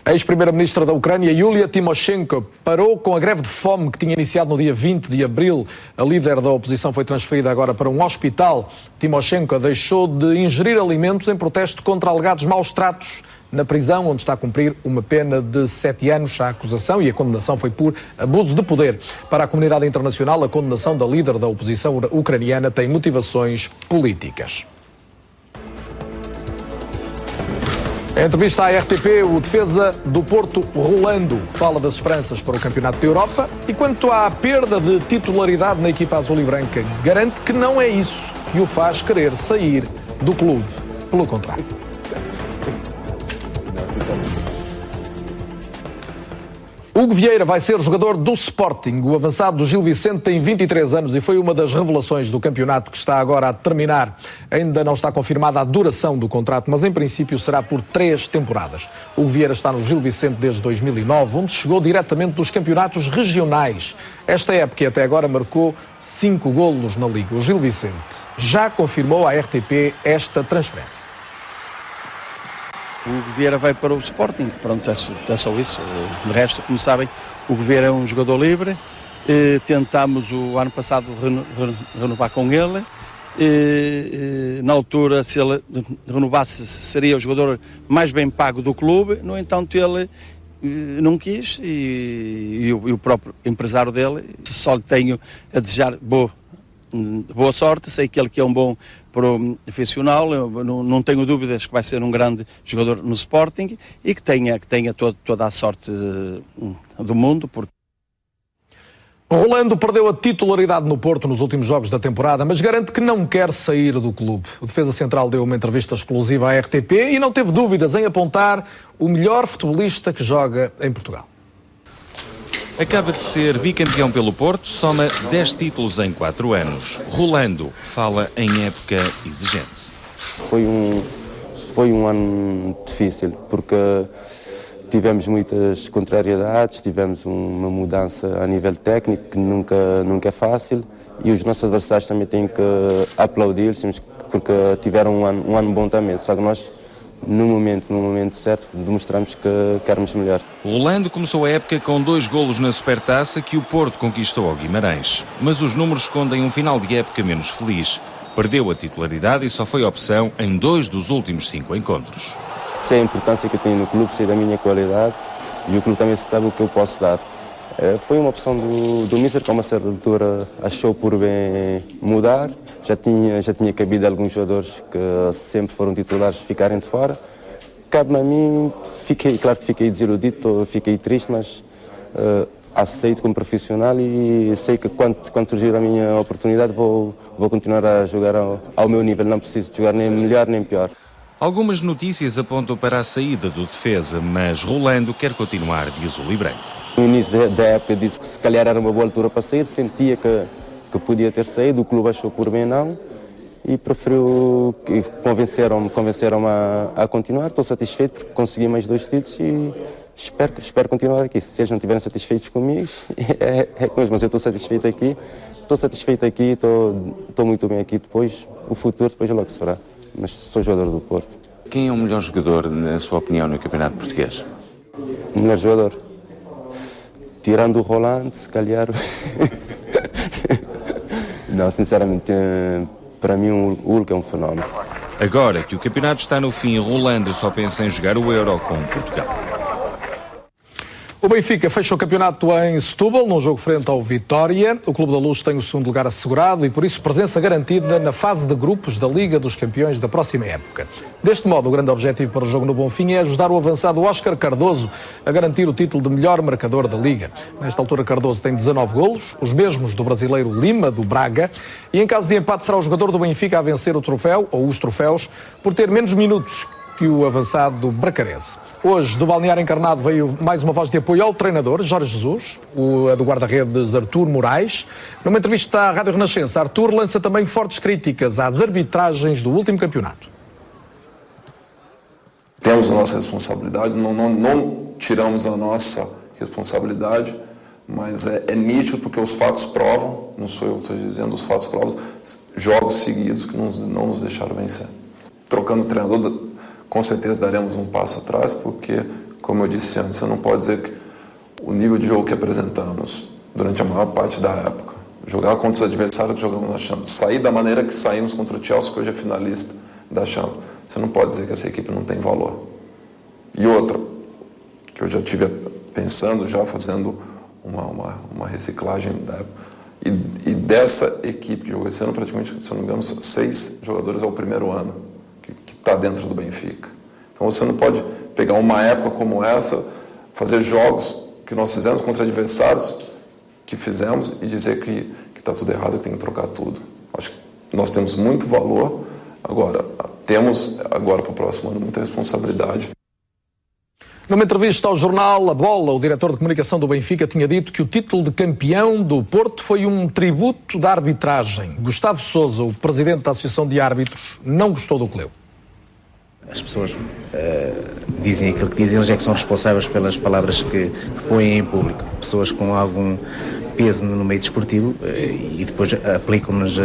A ex-primeira-ministra da Ucrânia, Yulia Tymoshenko, parou com a greve de fome que tinha iniciado no dia 20 de abril. A líder da oposição foi transferida agora para um hospital. Tymoshenko deixou de ingerir alimentos em protesto contra alegados maus tratos na prisão, onde está a cumprir uma pena de 7 anos. A acusação e a condenação foi por abuso de poder. Para a comunidade internacional, a condenação da líder da oposição ucraniana tem motivações políticas. Em entrevista à RTP, o defesa do Porto, Rolando, fala das esperanças para o Campeonato da Europa e quanto à perda de titularidade na equipa azul e branca, garante que não é isso que o faz querer sair do clube. Pelo contrário. Hugo Vieira vai ser jogador do Sporting. O avançado do Gil Vicente tem 23 anos e foi uma das revelações do campeonato que está agora a terminar. Ainda não está confirmada a duração do contrato, mas em princípio será por 3 temporadas. Hugo Vieira está no Gil Vicente desde 2009, onde chegou diretamente dos campeonatos regionais. Esta época até agora marcou 5 golos na Liga. O Gil Vicente já confirmou à RTP esta transferência. O Hugo Vieira vai para o Sporting, pronto, é só isso. De resto, como sabem, o Hugo Vieira é um jogador livre, tentámos o ano passado renovar com ele, na altura, se ele renovasse, seria o jogador mais bem pago do clube, no entanto ele não quis e o próprio empresário dele, só lhe tenho a desejar boa sorte, sei que ele que é um bom profissional, eu não tenho dúvidas que vai ser um grande jogador no Sporting e que tenha toda a sorte do mundo. Rolando perdeu a titularidade no Porto nos últimos jogos da temporada, mas garante que não quer sair do clube. O defesa central deu uma entrevista exclusiva à RTP e não teve dúvidas em apontar o melhor futebolista que joga em Portugal. Acaba de ser bicampeão pelo Porto, soma 10 títulos em 4 anos. Rolando fala em época exigente. Foi um ano difícil, porque tivemos muitas contrariedades, tivemos uma mudança a nível técnico que nunca é fácil e os nossos adversários também têm que aplaudir, porque tiveram um ano bom também, só que nós no momento certo, demonstramos que éramos melhor. Rolando começou a época com 2 golos na Supertaça que o Porto conquistou ao Guimarães. Mas os números escondem um final de época menos feliz. Perdeu a titularidade e só foi opção em 2 dos últimos 5 encontros. Sei a importância que eu tenho no clube, sei da minha qualidade e o clube também sabe o que eu posso dar. Foi uma opção do Mister, que a uma certa altura achou por bem mudar. Já tinha cabido alguns jogadores que sempre foram titulares ficarem de fora. Cabe-me a mim, claro que fiquei desiludido, fiquei triste, mas aceito como profissional e sei que quando surgir a minha oportunidade vou continuar a jogar ao meu nível, não preciso de jogar nem melhor nem pior. Algumas notícias apontam para a saída do defesa, mas Rolando quer continuar de azul e branco. No início da época disse que se calhar era uma boa altura para sair, sentia que podia ter saído, o clube achou por bem não e preferiu, convenceram-me a continuar. Estou satisfeito porque consegui mais 2 títulos e espero continuar aqui. Se eles não estiverem satisfeitos comigo, é com eles, mas eu estou satisfeito aqui, estou muito bem aqui. Depois, o futuro depois logo se fará, mas sou jogador do Porto. Quem é o melhor jogador, na sua opinião, no Campeonato Português? O melhor jogador? Tirando o Rolando, se calhar Não, sinceramente, para mim o Hulk é um fenómeno. Agora que o campeonato está no fim, Rolando só pensa em jogar o Euro com Portugal. O Benfica fecha o campeonato em Setúbal, num jogo frente ao Vitória. O Clube da Luz tem o segundo lugar assegurado e, por isso, presença garantida na fase de grupos da Liga dos Campeões da próxima época. Deste modo, o grande objetivo para o jogo no Bonfim é ajudar o avançado Óscar Cardoso a garantir o título de melhor marcador da Liga. Nesta altura, Cardoso tem 19 golos, os mesmos do brasileiro Lima, do Braga, e em caso de empate será o jogador do Benfica a vencer o troféu, ou os troféus, por ter menos minutos que o avançado do Bracarense. Hoje, do Balneário Encarnado, veio mais uma voz de apoio ao treinador, Jorge Jesus, a do guarda-redes Artur Moraes. Numa entrevista à Rádio Renascença, Artur lança também fortes críticas às arbitragens do último campeonato. Temos a nossa responsabilidade, não tiramos a nossa responsabilidade, mas é nítido porque os fatos provam, não sou eu que estou dizendo, os fatos provam, jogos seguidos que não nos deixaram vencer. Trocando o treinador, com certeza daremos um passo atrás, porque, como eu disse antes, você não pode dizer que o nível de jogo que apresentamos durante a maior parte da época, jogar contra os adversários que jogamos na Champions, sair da maneira que saímos contra o Chelsea, que hoje é finalista da Champions, você não pode dizer que essa equipe não tem valor. E outra, que eu já estive pensando, já fazendo uma reciclagem da época, e dessa equipe que jogou esse ano, praticamente, se não me engano, 6 jogadores ao primeiro ano que está dentro do Benfica. Então você não pode pegar uma época como essa, fazer jogos que nós fizemos contra adversários que fizemos e dizer que está tudo errado, que tem que trocar tudo. Acho que nós temos muito valor, agora temos para o próximo ano muita responsabilidade. Numa entrevista ao jornal A Bola, o diretor de comunicação do Benfica tinha dito que o título de campeão do Porto foi um tributo da arbitragem. Gustavo Sousa, o presidente da Associação de Árbitros, não gostou do que leu. As pessoas dizem aquilo que dizem, eles é que são responsáveis pelas palavras que põem em público. Pessoas com algum peso no meio desportivo e depois aplicam-nos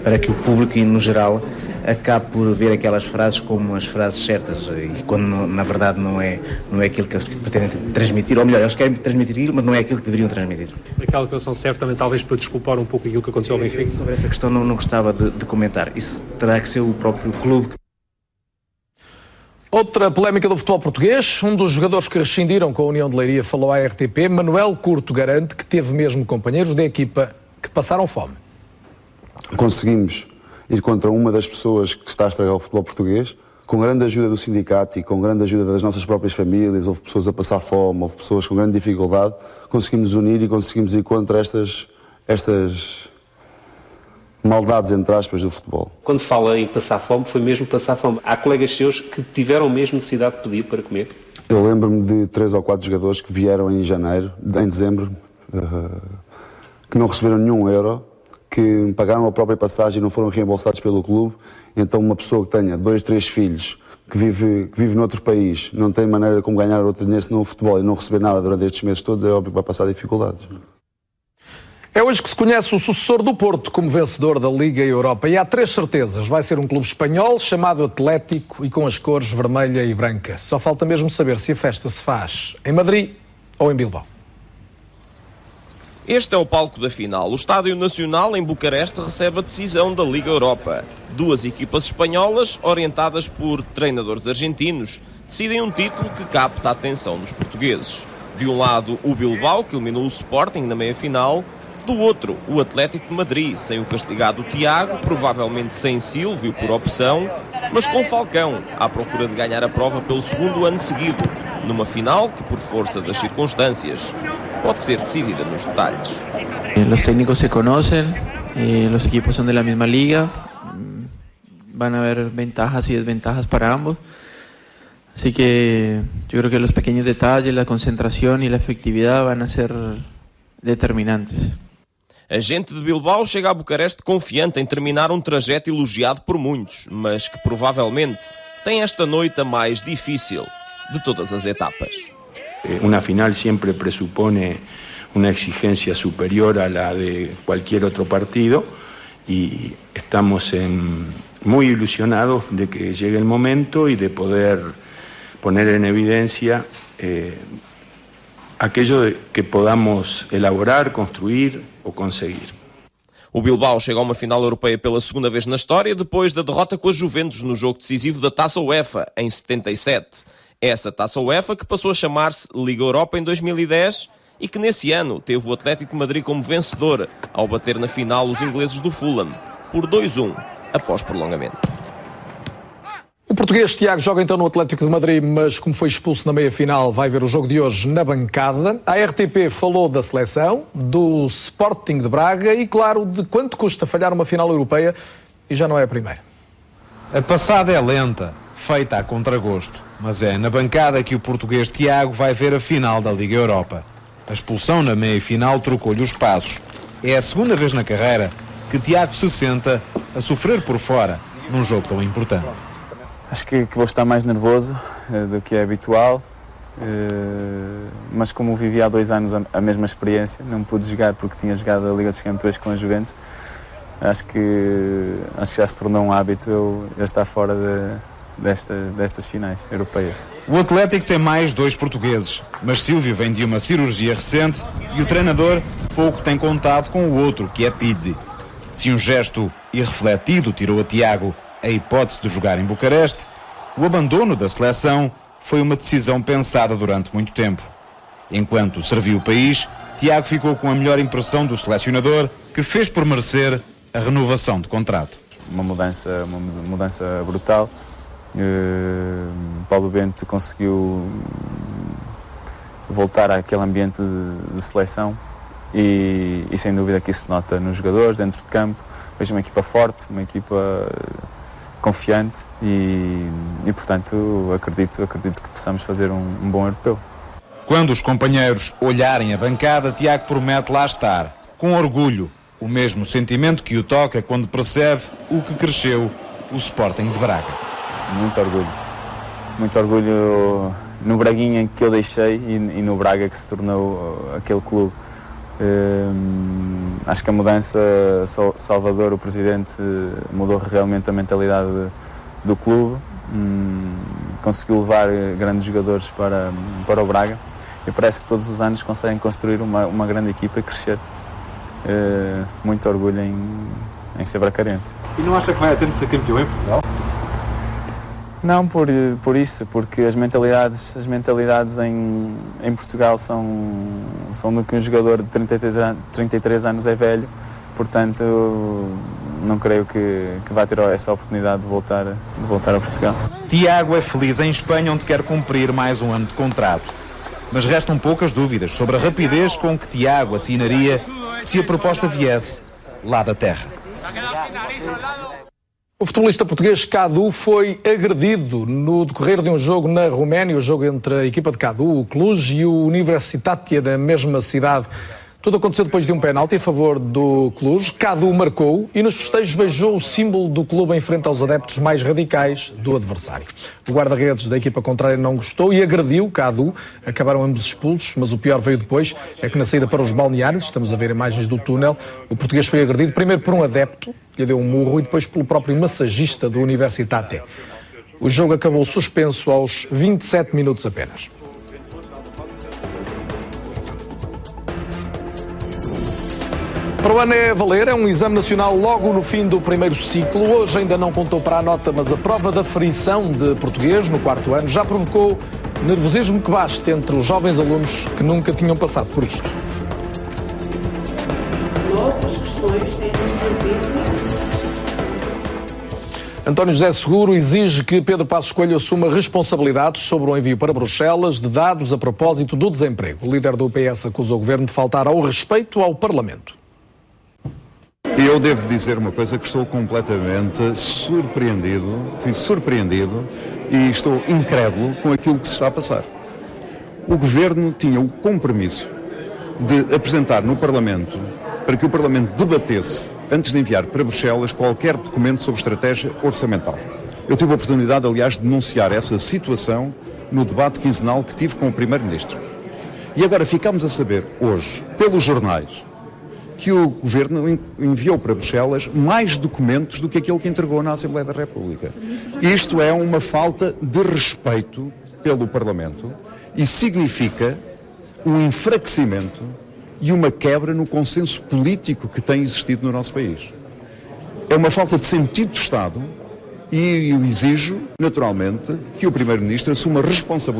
para que o público, no geral, acabe por ver aquelas frases como as frases certas, e quando na verdade não é aquilo que eles pretendem transmitir, ou melhor, eles querem transmitir aquilo, mas não é aquilo que deveriam transmitir. Aquela declaração serve também talvez para desculpar um pouco aquilo que aconteceu ao Benfica? Sobre essa questão não gostava de comentar. Isso terá que ser o próprio clube. Outra polémica do futebol português, um dos jogadores que rescindiram com a União de Leiria falou à RTP, Manuel Curto garante que teve mesmo companheiros da equipa que passaram fome. Conseguimos ir contra uma das pessoas que está a estragar o futebol português, com grande ajuda do sindicato e com grande ajuda das nossas próprias famílias. Houve pessoas a passar fome, houve pessoas com grande dificuldade. Conseguimos unir e conseguimos ir contra estas maldades, entre aspas, do futebol. Quando fala em passar fome, foi mesmo passar fome. Há colegas seus que tiveram mesmo necessidade de pedir para comer? Eu lembro-me de 3 ou 4 jogadores que vieram em dezembro, que não receberam nenhum euro, que pagaram a própria passagem e não foram reembolsados pelo clube. Então uma pessoa que tenha 2, 3 filhos, que vive noutro país, não tem maneira como ganhar outro dinheiro senão o futebol e não receber nada durante estes meses todos, é óbvio que vai passar dificuldades. É hoje que se conhece o sucessor do Porto como vencedor da Liga Europa e há 3 certezas. Vai ser um clube espanhol chamado Atlético e com as cores vermelha e branca. Só falta mesmo saber se a festa se faz em Madrid ou em Bilbao. Este é o palco da final. O Estádio Nacional em Bucareste recebe a decisão da Liga Europa. 2 equipas espanholas, orientadas por treinadores argentinos, decidem um título que capta a atenção dos portugueses. De um lado, o Bilbao, que eliminou o Sporting na meia-final. Do outro, o Atlético de Madrid, sem o castigado Tiago, provavelmente sem Sílvio por opção, mas com Falcão, à procura de ganhar a prova pelo 2º ano seguido, numa final que, por força das circunstâncias, pode ser decidida nos detalhes. Os técnicos se conhecem, os equipos são da mesma liga, vão haver ventajas e desventajas para ambos, así que eu creo que os pequenos detalhes, a concentração e a efetividade vão ser determinantes. A gente de Bilbao chega a Bucareste confiante em terminar um trajeto elogiado por muitos, mas que provavelmente tem esta noite a mais difícil de todas as etapas. Una final siempre presupone una exigencia superior a la de cualquier otro partido y estamos muy ilusionados de que llegue el momento y de poder poner en evidencia aquello que podamos elaborar, construir o conseguir. O Bilbao chega a uma final europeia pela segunda vez na história, depois da derrota com a Juventus no jogo decisivo da Taça UEFA, em 77. Essa Taça UEFA que passou a chamar-se Liga Europa em 2010 e que nesse ano teve o Atlético de Madrid como vencedor, ao bater na final os ingleses do Fulham, por 2-1, após prolongamento. O português Tiago joga então no Atlético de Madrid, mas como foi expulso na meia-final, vai ver o jogo de hoje na bancada. A RTP falou da seleção, do Sporting de Braga e, claro, de quanto custa falhar uma final europeia, e já não é a primeira. A passada é lenta, feita a contragosto, mas é na bancada que o português Tiago vai ver a final da Liga Europa. A expulsão na meia-final trocou-lhe os passos. É a segunda vez na carreira que Tiago se senta a sofrer por fora num jogo tão importante. Acho que vou estar mais nervoso do que é habitual, mas como vivi há 2 anos a mesma experiência, não pude jogar porque tinha jogado a Liga dos Campeões com a Juventus, acho que já se tornou um hábito eu estar fora destas finais europeias. O Atlético tem mais 2 portugueses, mas Silvio vem de uma cirurgia recente e o treinador pouco tem contado com o outro, que é Pizzi. Se um gesto irrefletido tirou a Tiago a hipótese de jogar em Bucareste, o abandono da seleção foi uma decisão pensada durante muito tempo. Enquanto serviu o país, Tiago ficou com a melhor impressão do selecionador, que fez por merecer a renovação de contrato. Uma mudança brutal. Paulo Bento conseguiu voltar àquele ambiente de seleção e sem dúvida que isso se nota nos jogadores, dentro de campo. Vejo uma equipa forte, uma equipa confiante e portanto, acredito que possamos fazer um bom europeu. Quando os companheiros olharem a bancada, Tiago promete lá estar, com orgulho, o mesmo sentimento que o toca quando percebe o que cresceu o Sporting de Braga. Muito orgulho no Braguinha que eu deixei e no Braga que se tornou aquele clube. Acho que a mudança, Salvador, o presidente, mudou realmente a mentalidade do clube, conseguiu levar grandes jogadores para o Braga e parece que todos os anos conseguem construir uma grande equipa e crescer. Muito orgulho em ser bracarense. E não acha que vai a tempo de ser campeão em Portugal? Não, por isso, porque as mentalidades em Portugal são do que um jogador de 33 anos é velho, portanto não creio que vá ter essa oportunidade de voltar a Portugal. Tiago é feliz em Espanha, onde quer cumprir mais um ano de contrato. Mas restam poucas dúvidas sobre a rapidez com que Tiago assinaria se a proposta viesse lá da terra. O futebolista português Cadu foi agredido no decorrer de um jogo na Roménia, o jogo entre a equipa de Cadu, o Cluj, e o Universitatea da mesma cidade. Tudo aconteceu depois de um penalti a favor do Cluj. Cadu marcou e nos festejos beijou o símbolo do clube em frente aos adeptos mais radicais do adversário. O guarda-redes da equipa contrária não gostou e agrediu Cadu. Acabaram ambos expulsos, mas o pior veio depois. É que na saída para os balneários, estamos a ver imagens do túnel, o português foi agredido primeiro por um adepto, que lhe deu um murro, e depois pelo próprio massagista do Universitatea. O jogo acabou suspenso aos 27 minutos apenas. Para o ano é valer, é um exame nacional logo no fim do primeiro ciclo. Hoje ainda não contou para a nota, mas a prova da frição de português no 4º ano já provocou nervosismo que basta entre os jovens alunos que nunca tinham passado por isto. Outras questões têm António José Seguro exige que Pedro Passos Coelho assuma responsabilidades sobre o envio para Bruxelas de dados a propósito do desemprego. O líder do PS acusou o governo de faltar ao respeito ao Parlamento. Eu devo dizer uma coisa, que estou completamente surpreendido e estou incrédulo com aquilo que se está a passar. O Governo tinha o compromisso de apresentar no Parlamento, para que o Parlamento debatesse, antes de enviar para Bruxelas, qualquer documento sobre estratégia orçamental. Eu tive a oportunidade, aliás, de denunciar essa situação no debate quinzenal que tive com o Primeiro-Ministro. E agora ficamos a saber, hoje, pelos jornais, que o Governo enviou para Bruxelas mais documentos do que aquele que entregou na Assembleia da República. Isto é uma falta de respeito pelo Parlamento e significa um enfraquecimento e uma quebra no consenso político que tem existido no nosso país. É uma falta de sentido do Estado e eu exijo, naturalmente, que o Primeiro-Ministro assuma a responsabilidade